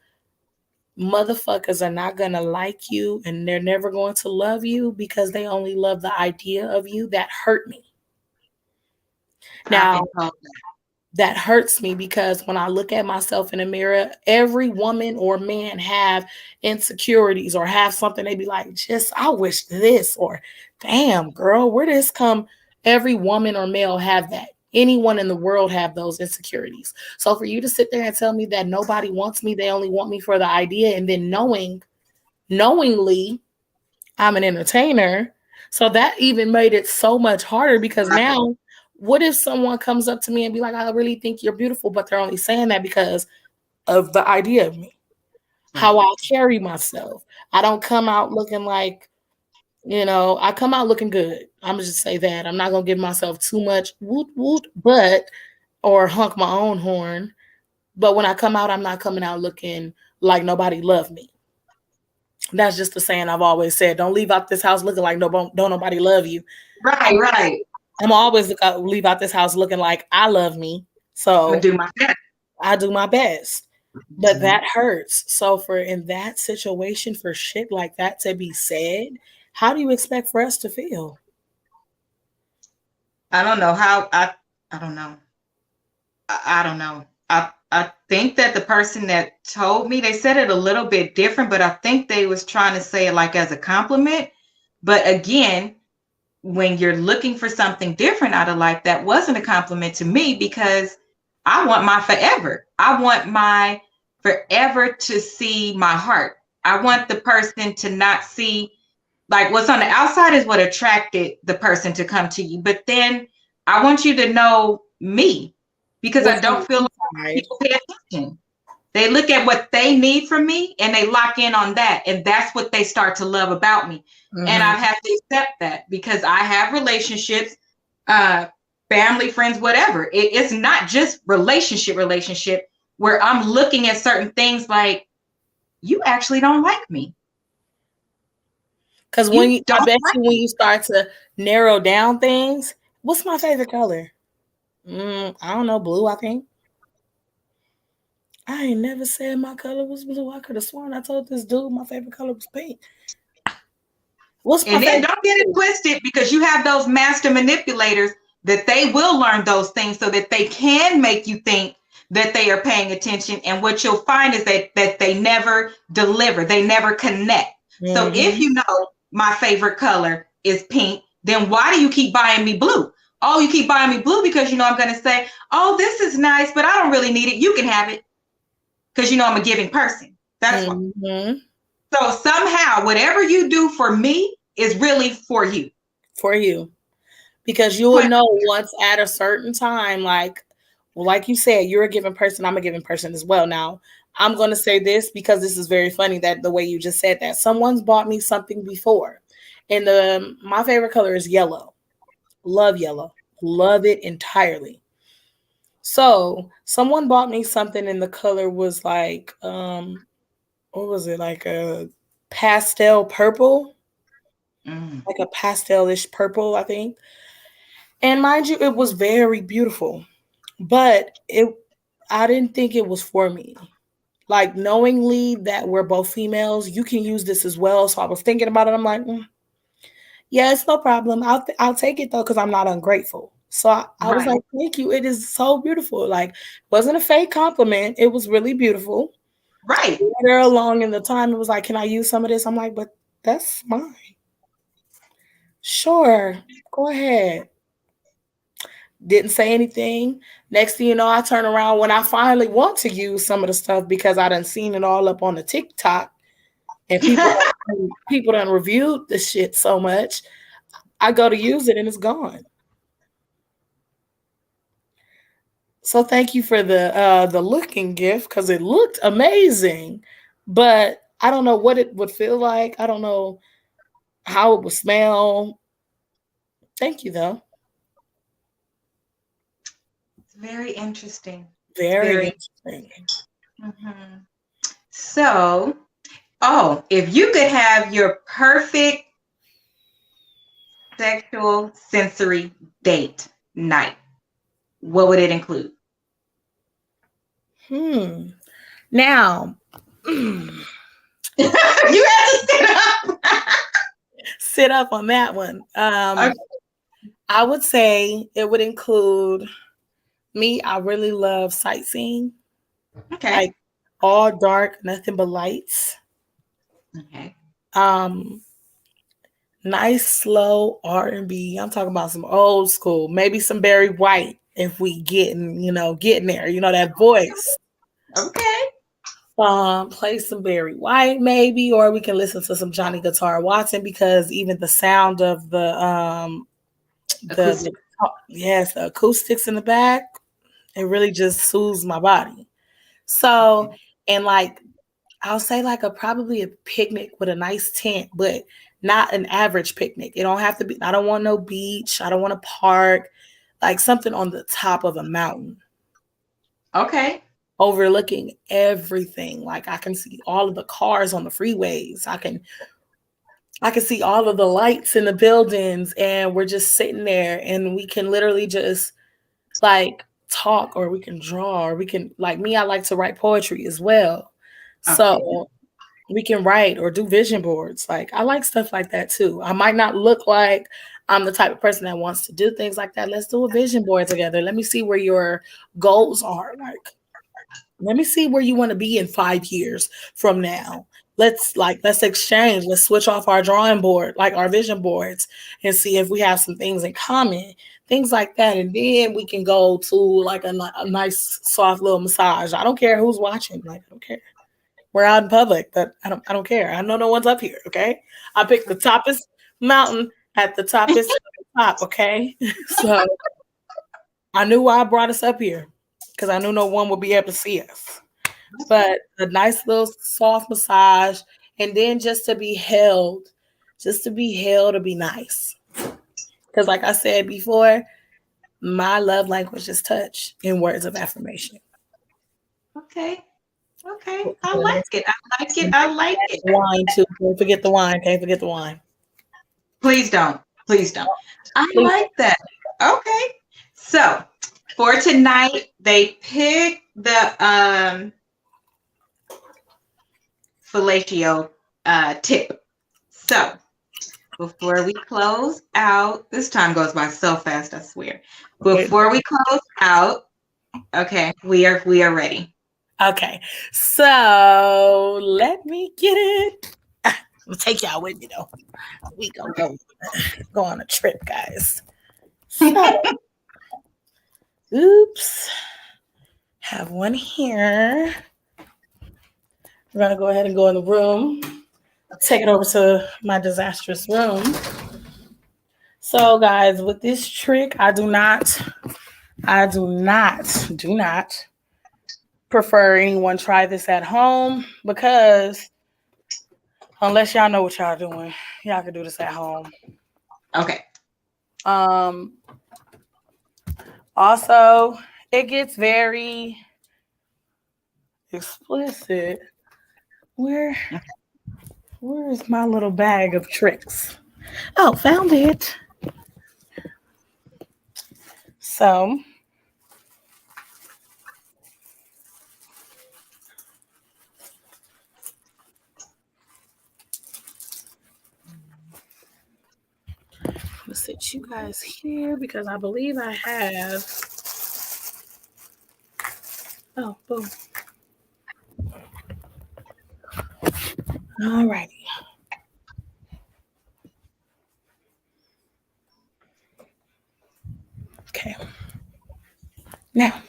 Speaker 3: motherfuckers are not gonna like you, and they're never going to love you because they only love the idea of you. That hurt me.
Speaker 1: I've
Speaker 3: Now
Speaker 1: been told
Speaker 3: that hurts me because when I look at myself in the mirror, every woman or man have insecurities or have something they be like, just I wish this, or damn girl, where did this come? Every woman or male have that. Anyone in the world have those insecurities. So for you to sit there and tell me that nobody wants me, they only want me for the idea, and then knowingly I'm an entertainer. So that even made it so much harder because
Speaker 1: that.
Speaker 3: now, what if someone comes up to me and be like, I really think you're beautiful, but they're only saying that because of the idea of me,
Speaker 1: Right.
Speaker 3: how I carry myself. I don't come out looking like, I come out looking good. I'm gonna just say that. I'm not gonna give myself too much woot woot, but or honk my own horn. But when I come out, I'm not coming out looking like nobody loved me. That's just the saying I've always said. Don't leave out this house looking like don't nobody love you.
Speaker 1: Right, right.
Speaker 3: I'm always leave out this house looking like I love me.
Speaker 1: I'm gonna
Speaker 3: So
Speaker 1: do my best.
Speaker 3: I do my best. But
Speaker 1: Mhm.
Speaker 3: that hurts. So for in that situation, for shit like that to be said, how do you expect for us to feel?
Speaker 1: I don't know how I don't know. I don't know. I think that the person that told me, they said it a little bit different, but I think they was trying to say it like as a compliment. But again, when you're looking for something different out of life, that wasn't a compliment to me because I want my forever. I want my forever to see my heart. I want the person to not see like what's on the outside is what attracted the person to come to you. But then I want you to know me because I
Speaker 3: What's on
Speaker 1: don't feel
Speaker 3: the
Speaker 1: like
Speaker 3: inside?
Speaker 1: people pay attention. They look at what they need from me and they lock in on that. And that's what they start to love about me. And
Speaker 3: Mm-hmm.
Speaker 1: I've had to accept that because I have relationships, family, friends, whatever. It's not just relationship where I'm looking at certain things like, you actually don't like me.
Speaker 3: Because
Speaker 1: You
Speaker 3: I
Speaker 1: don't
Speaker 3: bet
Speaker 1: like
Speaker 3: you when you start to narrow down things, what's my favorite color? I don't know, blue, I think. I ain't never said my color was blue. I could have sworn I told this dude my favorite color was pink. What's my
Speaker 1: And then
Speaker 3: favorite
Speaker 1: don't get it
Speaker 3: color?
Speaker 1: twisted because you have those master manipulators that they will learn those things so that they can make you think that they are paying attention. And what you'll find is that they never deliver, they never connect. So if
Speaker 3: Mm-hmm.
Speaker 1: you know my favorite color is pink, then why do you keep buying me blue? Oh, you keep buying me blue because you know I'm going to say, oh, this is nice, but I don't really need it. You can have it. because you know I'm a giving person. That's why.
Speaker 3: Mm-hmm.
Speaker 1: So somehow, whatever you do for me is really for you.
Speaker 3: For you. Because you will
Speaker 1: But
Speaker 3: know once at a certain time, like, well, like you said, you're a giving person, I'm a giving person as well. Now, I'm going to say this because this is very funny that the way you just said that. Someone's bought me something before, and my favorite color is yellow. Love yellow. Love it entirely. So, someone bought me something, and the color was like, what was it? Like a pastel purple,
Speaker 1: mm,
Speaker 3: like a pastelish purple, I think. And mind you, it was very beautiful, but I didn't think it was for me. Like knowingly that we're both females, you can use this as well. So I was thinking about it. I'm like, yeah, it's no problem. I'll take it though because I'm not ungrateful. So I was
Speaker 1: right,
Speaker 3: like, thank you. It is so beautiful. Like, wasn't a fake compliment. It was really beautiful.
Speaker 1: right.
Speaker 3: Later along in the time, it was like, can I use some of this? I'm like, but that's mine. Sure, go ahead. Didn't say anything. Next thing you know, I turn around when I finally want to use some of the stuff because I done seen it all up on the TikTok and people done reviewed the shit so much. I go to use it and it's gone. So thank you for the looking gift because it looked amazing, but I don't know what it would feel like. I don't know how it would smell. Thank you though.
Speaker 1: It's very interesting. It's
Speaker 3: Very
Speaker 1: very.
Speaker 3: interesting.
Speaker 1: Mhm. So, oh, if you could have your perfect sexual sensory date night, what would it include?
Speaker 3: Now,
Speaker 1: You have to sit up.
Speaker 3: sit up on that one.
Speaker 1: Okay.
Speaker 3: I would say it would include me. I really love sightseeing,
Speaker 1: Okay.
Speaker 3: like all dark, nothing but lights.
Speaker 1: Okay.
Speaker 3: Um, nice slow R&B. I'm talking about some old school, maybe some Barry White if we getting there. You know that voice.
Speaker 1: Okay.
Speaker 3: Play some Barry White maybe, or we can listen to some Johnny Guitar Watson because even the sound of the
Speaker 1: Acoustic.
Speaker 3: yes, the acoustics in the back, it really just soothes my body. So, and like I'll say like a probably a picnic with a nice tent, but not an average picnic. It don't have to be, I don't want no beach. I don't want a park, like something on the top of a mountain
Speaker 1: Okay.
Speaker 3: overlooking everything. Like I can see all of the cars on the freeways. I can see all of the lights in the buildings and we're just sitting there and we can literally just like talk or we can draw or we can like me, I like to write poetry as well.
Speaker 1: Okay.
Speaker 3: So we can write or do vision boards. Like I like stuff like that too. I might not look like I'm the type of person that wants to do things like that. Let's do a vision board together. Let me see where your goals are. Like, let me see where you want to be in 5 years from now. Let's exchange. Let's switch off our drawing board, like our vision boards, and see if we have some things in common, things like that. And then we can go to like a nice soft little massage. I don't care who's watching. Like I don't care. We're out in public, but I don't care. I know no one's up here. Okay. I picked the toppest mountain at the toppest top. Okay. So I knew why I brought us up here because I knew no one would be able to see us. But a nice little soft massage, and then just to be held, to be nice. Because, like I said before, my love language is touch and words of affirmation.
Speaker 1: Okay. Okay. I like it. I like it.
Speaker 3: And
Speaker 1: I like it.
Speaker 3: wine too. Don't forget the wine. Can't forget the wine.
Speaker 1: Please don't. Please don't. I
Speaker 3: Please.
Speaker 1: like that. Okay. So for tonight, they picked the fellatio tip. So before we close out, this time goes by so fast, I swear. Before we close out, okay, we are ready.
Speaker 3: Okay, so let me get it. I'll take y'all with me though. We gonna go on a trip, guys. So, oops, have one here. We're gonna go ahead and go in the room. Take it over to my disastrous room. So, guys, with this trick, do not prefer anyone try this at home because unless y'all know what y'all doing, y'all can do this at home.
Speaker 1: Okay.
Speaker 3: Um, Also, it gets very explicit. Where is my little bag of tricks? Oh, found it. So let's sit you guys here because I believe I have. Oh, boom. All righty. Okay. Now,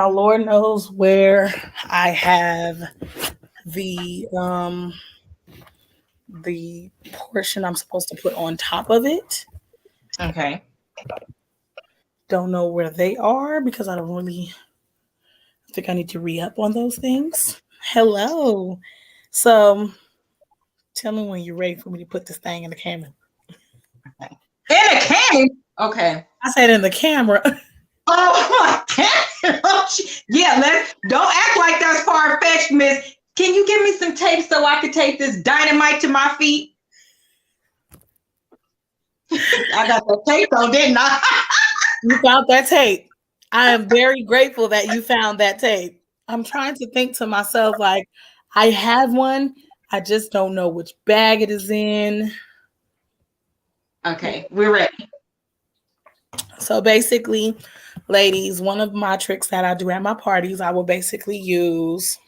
Speaker 3: Lord knows where I have the portion I'm supposed to put on top of it.
Speaker 1: Okay.
Speaker 3: Don't know where they are because I don't really think I need to re-up on those things. Hello. So tell me when you're ready for me to put this thing in the camera.
Speaker 1: In the camera? Okay.
Speaker 3: I said in the camera.
Speaker 1: Oh my God. Yeah, don't act like that's far-fetched, miss. Can you give me some tape so I can tape this dynamite to my feet? I got the tape though, didn't I?
Speaker 3: You found that tape. I am very grateful that you found that tape. I'm trying to think to myself, like, I have one. I just don't know which bag it is in.
Speaker 1: Okay, we're ready.
Speaker 3: So basically, ladies, one of my tricks that I do at my parties, I will basically use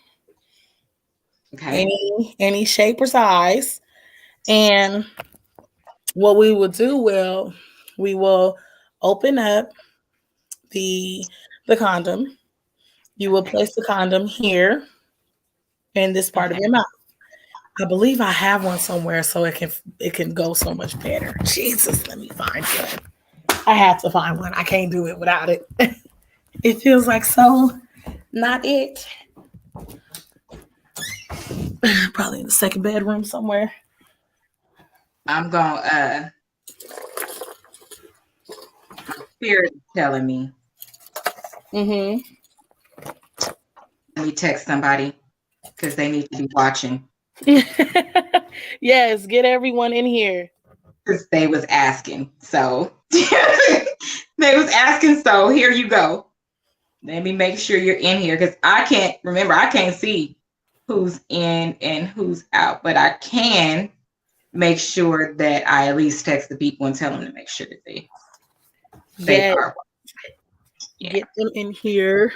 Speaker 3: any shape or size. And what we will do, we will open up the condom. You will place the condom here in this part of your mouth. I believe I have one somewhere so it can go so much better. Jesus, let me find one. I have to find one. I can't do it without it. It feels like so not it. Probably in the second bedroom somewhere.
Speaker 1: I'm going spirit is telling me.
Speaker 3: Mm-hmm.
Speaker 1: Let me text somebody because they need to be watching.
Speaker 3: Yes, get everyone in here.
Speaker 1: Because they was asking. So they was asking, so here you go. Let me make sure you're in here because I can't see who's in and who's out, but I can make sure that I at least text the people and tell them to make sure that they are.
Speaker 3: Yeah. Get them in here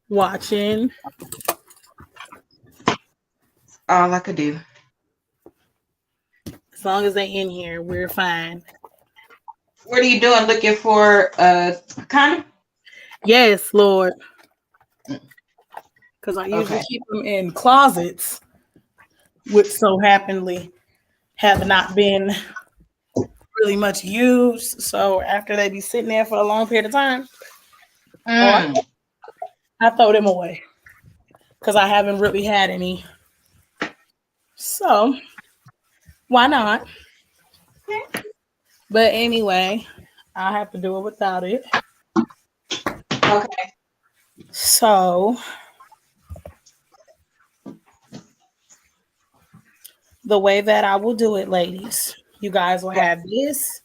Speaker 3: watching.
Speaker 1: All I could do.
Speaker 3: As long as they in here, we're fine.
Speaker 1: What are you doing? Looking for a condom?
Speaker 3: Yes, Lord. Because I usually keep them in closets, which so happenly have not been really much used. So after they be sitting there for a long period of time, I throw them away because I haven't really had any. So why not? But anyway, I have to do it without it.
Speaker 1: Okay.
Speaker 3: So the way that I will do it, ladies, you guys will have this.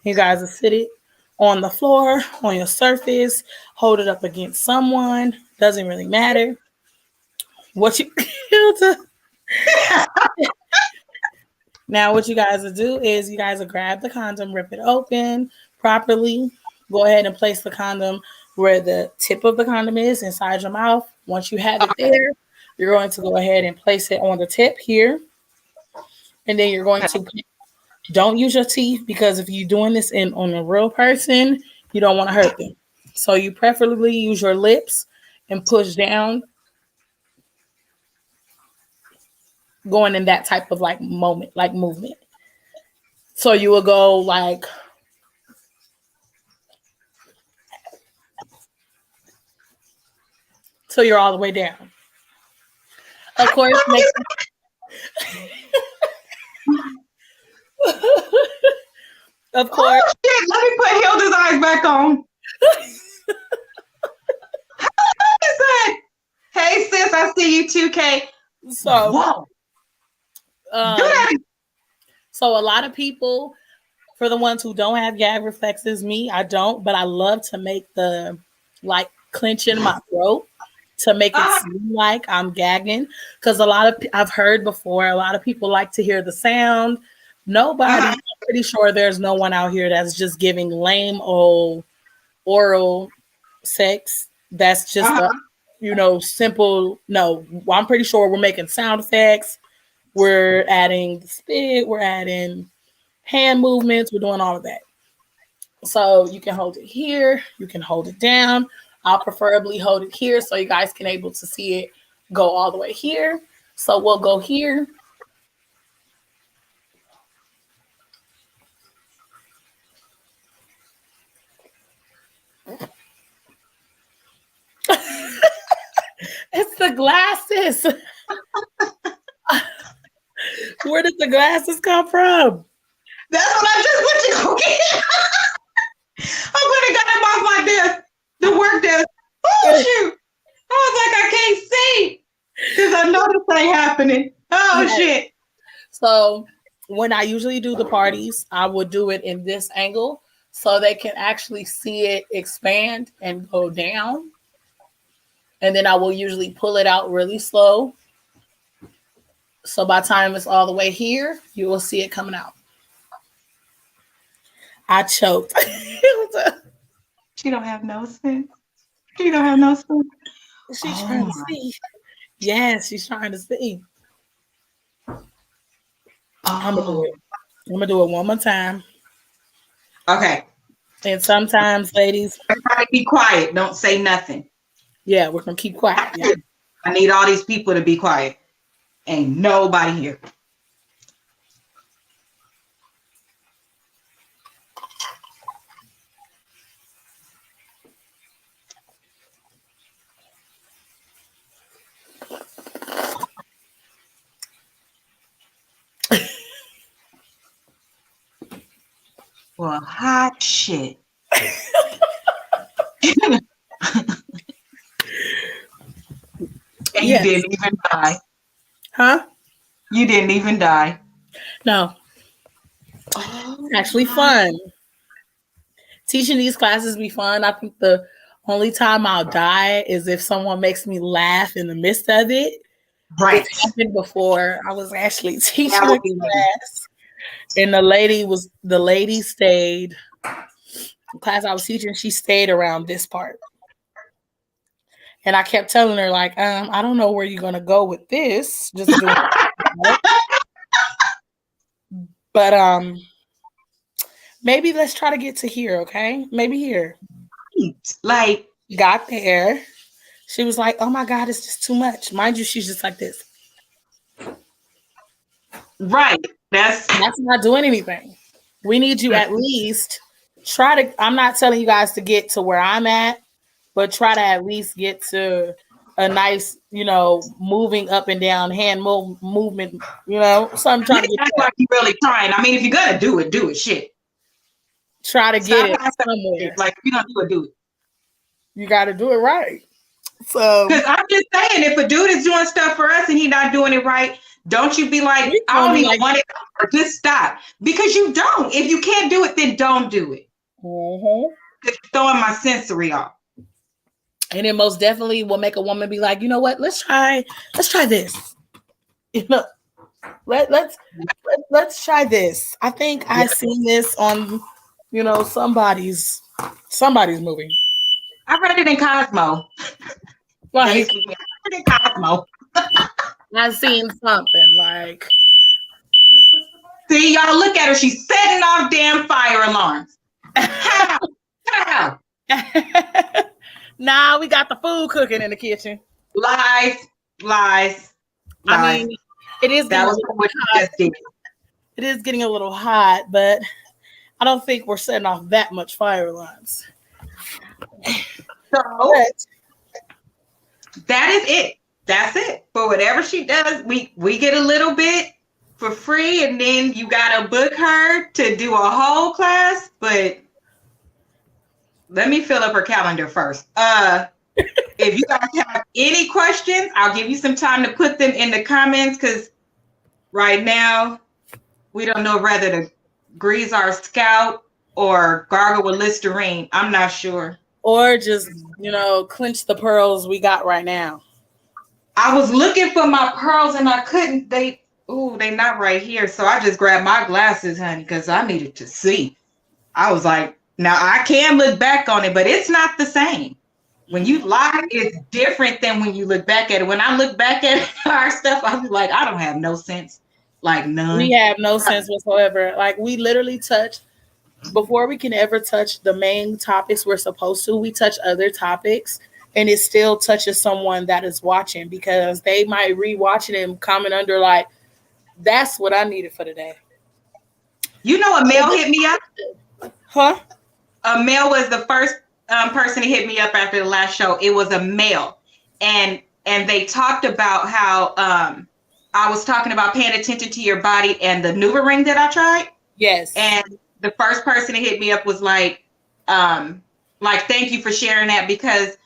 Speaker 3: You guys will sit it on the floor, on your surface, hold it up against someone. Doesn't really matter. What you Now, what you guys will do is you guys will grab the condom, rip it open properly. Go ahead and place the condom where the tip of the condom is inside your mouth. Once you have it there, you're going to go ahead and place it on the tip here. And then you're going to don't use your teeth because if you're doing this on a real person, you don't want to hurt them. So you preferably use your lips and push down, going in that type of like moment, like movement. So you will go like till you're all the way down. Of course, make of course.
Speaker 1: Oh shit! Let me put Hilda's eyes back on. What is that? Hey sis, I see you 2K.
Speaker 3: So,
Speaker 1: Whoa. Do
Speaker 3: um,
Speaker 1: that.
Speaker 3: so a lot of people, for the ones who don't have gag reflexes, me, I don't, but I love to make the like clench in my throat to make it
Speaker 1: Uh,
Speaker 3: seem like I'm gagging. Because I've heard before, a lot of people like to hear the sound. Nobody,
Speaker 1: uh,
Speaker 3: I'm pretty sure there's no one out here that's just giving lame old oral sex. That's just
Speaker 1: uh,
Speaker 3: a, simple. No, I'm pretty sure we're making sound effects. We're adding spit. We're adding hand movements. We're doing all of that. So you can hold it here. You can hold it down. I'll preferably hold it here so you guys can able to see it go all the way here. So we'll go here. It's the glasses. Where did the glasses come from?
Speaker 1: that's what I just went to go get. I went and got them off my desk, the work desk. Oh shoot! I was like, I can't see because I know this ain't happening. Oh
Speaker 3: Yeah.
Speaker 1: shit!
Speaker 3: So when I usually do the parties, I would do it in this angle so they can actually see it expand and go down. And then I will usually pull it out really slow. So by the time it's all the way here, you will see it coming out. I choked.
Speaker 1: She don't have no sense. She don't have no sense.
Speaker 3: She's
Speaker 1: Oh
Speaker 3: trying to
Speaker 1: my.
Speaker 3: see. Yes, she's trying to see. I'm gonna do
Speaker 1: Oh.
Speaker 3: it. I'm gonna do it one more time.
Speaker 1: Okay.
Speaker 3: And sometimes, ladies,
Speaker 1: Everybody be quiet. Don't say nothing.
Speaker 3: yeah, we're gonna keep quiet. Yeah.
Speaker 1: I need all these people to be quiet. Ain't nobody here. Well, hot shit. And you
Speaker 3: Yes.
Speaker 1: didn't even die.
Speaker 3: Huh?
Speaker 1: You didn't even die.
Speaker 3: No.
Speaker 1: Oh,
Speaker 3: Actually fun. Teaching these classes be fun. I think the only time I'll die is if someone makes me laugh in the midst of it.
Speaker 1: right.
Speaker 3: It's happened before. I was actually
Speaker 1: That
Speaker 3: teaching a
Speaker 1: would be me.
Speaker 3: class, and the lady stayed. The class I was teaching, she stayed around this part, and I kept telling her like, I don't know where you're gonna go with this. Just doing, it. But maybe let's try to get to here, okay? Maybe here.
Speaker 1: Like,
Speaker 3: Got there. She was like, "Oh my God, it's just too much." Mind you, she's just like this.
Speaker 1: right. That's
Speaker 3: That's not doing anything. We need you at least try to. I'm not telling you guys to get to where I'm at, but try to at least get to a nice, moving up and down hand movement. So I'm trying to get
Speaker 1: act
Speaker 3: there.
Speaker 1: like you really trying. I mean, if you're gonna do it, do it. Shit.
Speaker 3: Try to get
Speaker 1: Stop
Speaker 3: it
Speaker 1: acting
Speaker 3: somewhere.
Speaker 1: like if you're gonna do it, do it.
Speaker 3: You got to do it right. So
Speaker 1: Because I'm just saying, if a dude is doing stuff for us and he not doing it right, don't you be like,
Speaker 3: we
Speaker 1: I
Speaker 3: gonna
Speaker 1: don't
Speaker 3: be
Speaker 1: even
Speaker 3: like,
Speaker 1: want it, or just stop. Because you don't. If you can't do it, then don't do it. It's throwing my sensory off.
Speaker 3: and it most definitely will make a woman be like, you know what? Let's try this. You know, let's try this. I think
Speaker 1: Yeah.
Speaker 3: I seen this on, somebody's movie.
Speaker 1: I read it in Cosmo.
Speaker 3: Like
Speaker 1: Basically, I read it in Cosmo.
Speaker 3: I seen something like
Speaker 1: See, y'all look at her. She's setting off damn fire alarms. How? How?
Speaker 3: Nah, we got the food cooking in the kitchen.
Speaker 1: Lies, lies,
Speaker 3: I
Speaker 1: lies.
Speaker 3: mean, it is
Speaker 1: That
Speaker 3: getting a
Speaker 1: was
Speaker 3: little
Speaker 1: what you
Speaker 3: hot.
Speaker 1: just did.
Speaker 3: It is getting a little hot, but I don't think we're setting off that much fire alarms.
Speaker 1: So
Speaker 3: But
Speaker 1: that is it. That's it. For whatever she does, we get a little bit for free, and then you gotta book her to do a whole class. But let me fill up her calendar first. If you guys have any questions, I'll give you some time to put them in the comments, because right now we don't know whether to grease our scalp or gargle with Listerine. I'm not sure.
Speaker 3: or just, clench the pearls we got right now.
Speaker 1: I was looking for my pearls and I couldn't. They not right here. So I just grabbed my glasses, honey, because I needed to see. I was like, now I can look back on it, but it's not the same. When you lie, it's different than when you look back at it. When I look back at our stuff, I was like, I don't have no sense. Like none.
Speaker 3: We have no sense whatsoever. Like, we literally touch, before we can ever touch the main topics we're supposed to, we touch other topics, and it still touches someone that is watching, because they might rewatch it and comment under like, that's what I needed for today.
Speaker 1: You know, a male hit me up.
Speaker 3: Huh?
Speaker 1: A male was the first person to hit me up after the last show. It was a male, and they talked about how I was talking about paying attention to your body and the NuvaRing that I tried.
Speaker 3: Yes.
Speaker 1: And the first person to hit me up was like, thank you for sharing that, because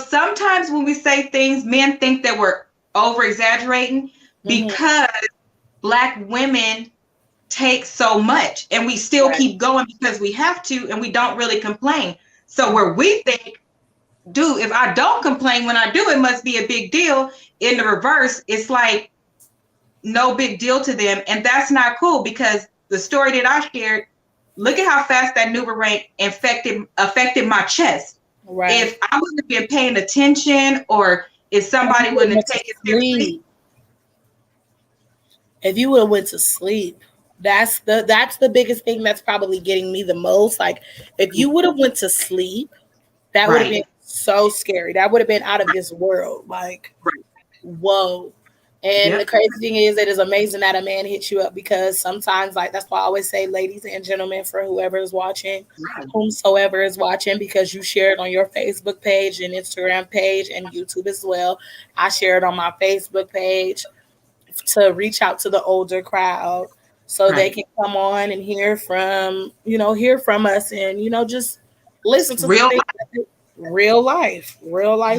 Speaker 1: sometimes when we say things, men think that we're over exaggerating, because Black women take so much, and we still keep going because we have to, and we don't really complain. So where we think, dude, if I don't complain when I do, it must be a big deal. In the reverse, it's like no big deal to them, and that's not cool, because the story that I shared, look at how fast that NuvaRing affected my chest.
Speaker 3: Right.
Speaker 1: If I wouldn't have been paying attention, or if somebody wouldn't have taken it seriously.
Speaker 3: If you would have went to sleep, that's the biggest thing that's probably getting me the most. Like, if you would have went to sleep, that would have been so scary. That would have been out of this world. Like, whoa. And the crazy thing is, it is amazing that a man hits you up, because sometimes, like, that's why I always say, ladies and gentlemen, for whoever is watching, whomsoever is watching, because you share it on your Facebook page and Instagram page and YouTube as well. I share it on my Facebook page to reach out to the older crowd, so they can come on and hear from us, and just listen to real life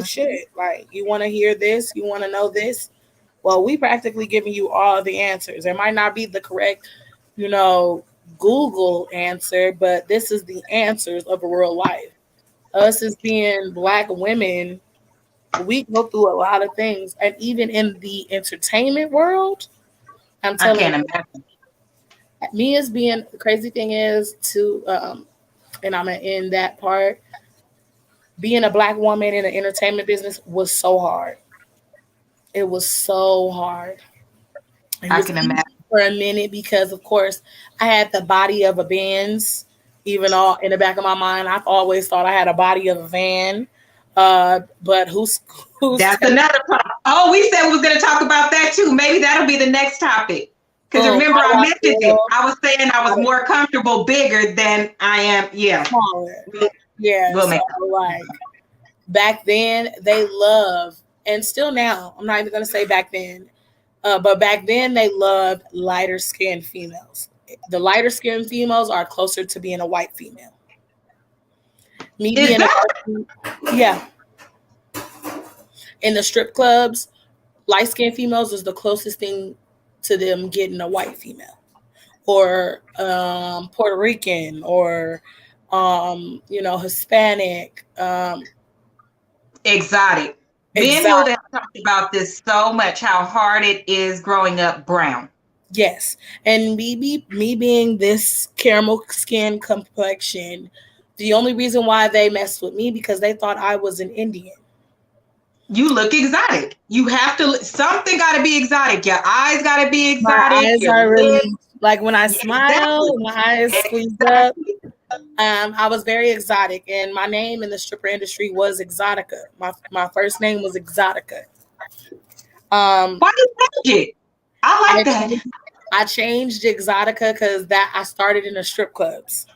Speaker 3: shit. Like, you want to hear this, you want to know this. Well, we practically giving you all the answers. It might not be the correct, Google answer, but this is the answers of real life. Us as being Black women, we go through a lot of things, and even in the entertainment world, I'm telling you,
Speaker 1: imagine.
Speaker 3: Me as being, the crazy thing is to, and I'm gonna end that part. Being a Black woman in the entertainment business was so hard. It was so hard.
Speaker 1: I can imagine.
Speaker 3: For a minute, because of course I had the body of a Benz, even all in the back of my mind. I've always thought I had a body of a van. But who's
Speaker 1: that's another problem. Oh, we said we was going to talk about that too. Maybe that'll be the next topic. Because remember, I mentioned it. I was saying I was more comfortable bigger than I am. Yeah.
Speaker 3: Smaller. Yeah. So, like, back then they loved, and still now, I'm not even going to say back then, but back then they loved lighter skinned females. The lighter skinned females are closer to being a white female. Me being yeah. In the strip clubs, light skinned females is the closest thing to them getting a white female, or Puerto Rican, or Hispanic,
Speaker 1: exotic. Ben Hilda talked about this so much, how hard it is growing up brown.
Speaker 3: Yes, and me being this caramel skin complexion, the only reason why they messed with me, because they thought I was an Indian.
Speaker 1: You look exotic. You have to. Something got to be exotic. Your eyes got to be exotic.
Speaker 3: My eyes are really, like, when I smile, my eyes squeeze up. I was very exotic, and my name in the stripper industry was Exotica. My first name was Exotica. Um,
Speaker 1: Why you change it? I
Speaker 3: I
Speaker 1: like that.
Speaker 3: changed, I changed Exotica because that I started in the strip clubs,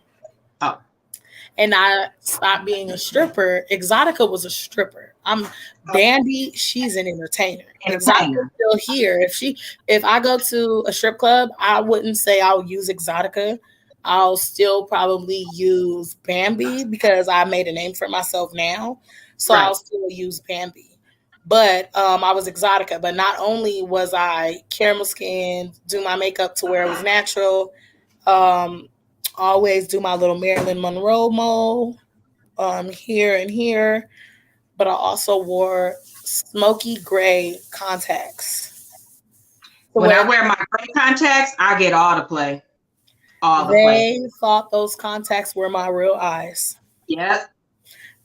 Speaker 1: Oh,
Speaker 3: and I stopped being a stripper. Exotica was a stripper. I'm Bambii. She's an entertainer. Exotica's
Speaker 1: entertainer.
Speaker 3: still here. If I go to a strip club, I wouldn't say I'll use Exotica. I'll still probably use Bambii because I made a name for myself now. So I'll
Speaker 1: Right.
Speaker 3: still use Bambii. But I was Exotica. But not only was I caramel skin, do my makeup to where it was natural, um, always do my little Marilyn Monroe mole here and here, but I also wore smoky gray contacts to
Speaker 1: When I
Speaker 3: where
Speaker 1: wear my gray contacts, I get all the play. All the play.
Speaker 3: they thought those contacts were my real eyes.
Speaker 1: Yep.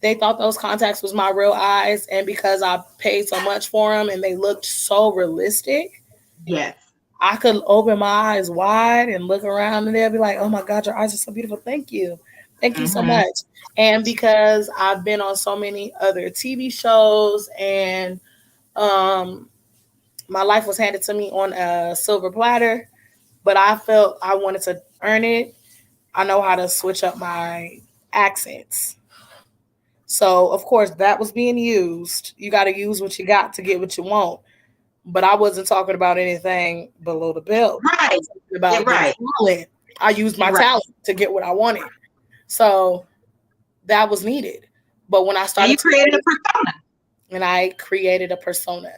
Speaker 3: They thought those contacts was my real eyes, and because I paid so much for them and they looked so realistic,
Speaker 1: Yes.
Speaker 3: I could open my eyes wide and look around and they'll be like, "Oh my God, your eyes are so beautiful. Thank you. Thank you so
Speaker 1: Mm-hmm.
Speaker 3: much." And because I've been on so many other TV shows and um, my life was handed to me on a silver platter, but I felt I wanted to earn it. I know how to switch up my accents. So, of course, that was being used. You got to use what you got to get what you want. But I wasn't talking about anything below the belt. I
Speaker 1: Right.
Speaker 3: was talking about the
Speaker 1: Right.
Speaker 3: talent. I used my
Speaker 1: Right.
Speaker 3: talent to get what I wanted. So that was needed. But when I
Speaker 1: And you
Speaker 3: started to
Speaker 1: created a
Speaker 3: notice,
Speaker 1: persona.
Speaker 3: and I created a persona,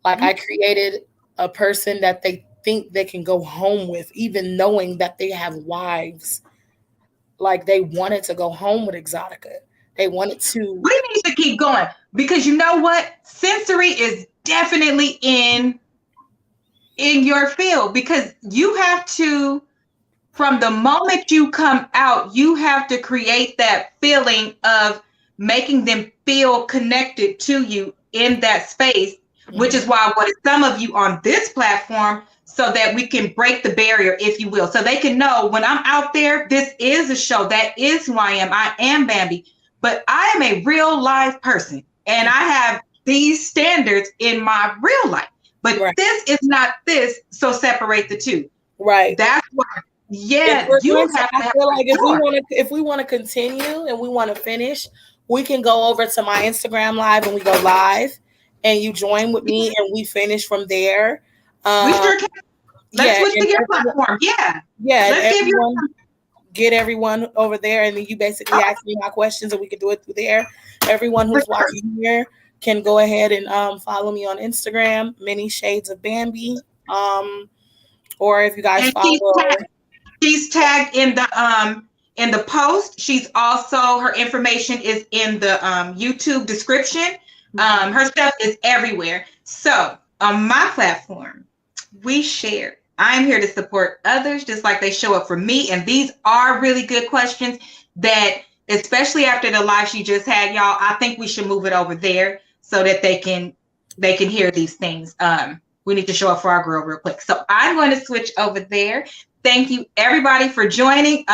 Speaker 3: like I created a person that they think they can go home with, even knowing that they have wives. Like they wanted to go home with Exotica. They wanted to.
Speaker 1: We need to keep going because you know what? Sensory is definitely in your field because you have to, from the moment you come out, you have to create that feeling of making them feel connected to you in that space, which
Speaker 3: Mhm.
Speaker 1: is why I wanted some of you on this platform so that we can break the barrier, if you will, so they can know when I'm out there, this is a show. That is who I am. I am Bambii, but I am a real live person and I have these standards in my real life. But
Speaker 3: Right.
Speaker 1: this is not this, so separate the two.
Speaker 3: Right.
Speaker 1: That's why,
Speaker 3: If
Speaker 1: yeah,
Speaker 3: we're
Speaker 1: you
Speaker 3: going to,
Speaker 1: have
Speaker 3: I
Speaker 1: to have
Speaker 3: feel
Speaker 1: a
Speaker 3: like
Speaker 1: rapport.
Speaker 3: if we want to continue and we want to finish, we can go over to my Instagram live and we go live, and you join with me and we finish from there.
Speaker 1: We
Speaker 3: Um,
Speaker 1: sure can. Let's
Speaker 3: yeah,
Speaker 1: switch
Speaker 3: and
Speaker 1: to your
Speaker 3: everyone,
Speaker 1: platform. Yeah.
Speaker 3: yeah, and
Speaker 1: Let's give you
Speaker 3: everyone get everyone over there, and then you basically ask me my questions, and we can do it through there. Everyone
Speaker 1: for
Speaker 3: who's
Speaker 1: sure.
Speaker 3: watching here can go ahead and follow me on Instagram, Many Shades of Bambi. Or if you guys
Speaker 1: And
Speaker 3: follow,
Speaker 1: she's tagged in the post. She's also, her information is in the YouTube description. Her stuff is everywhere. So on my platform, we share. I'm here to support others just like they show up for me. And these are really good questions that, especially after the live she just had, y'all, I think we should move it over there so that they can hear these things. We need to show up for our girl real quick. So I'm going to switch over there. Thank you everybody for joining.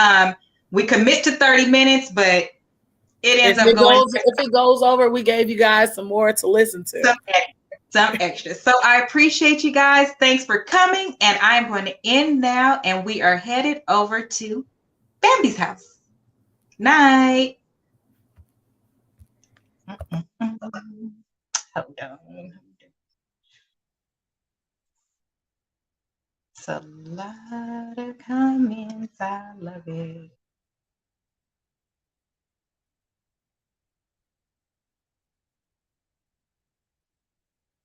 Speaker 1: We commit to 30 minutes, but it ends up going
Speaker 3: if it goes over, we gave you guys some more to listen to.
Speaker 1: some some extra. So I appreciate you guys. Thanks for coming. And I'm going to end now. And we are headed over to Bambi's house. Night. Hold on. It's a lot of comments. I love it.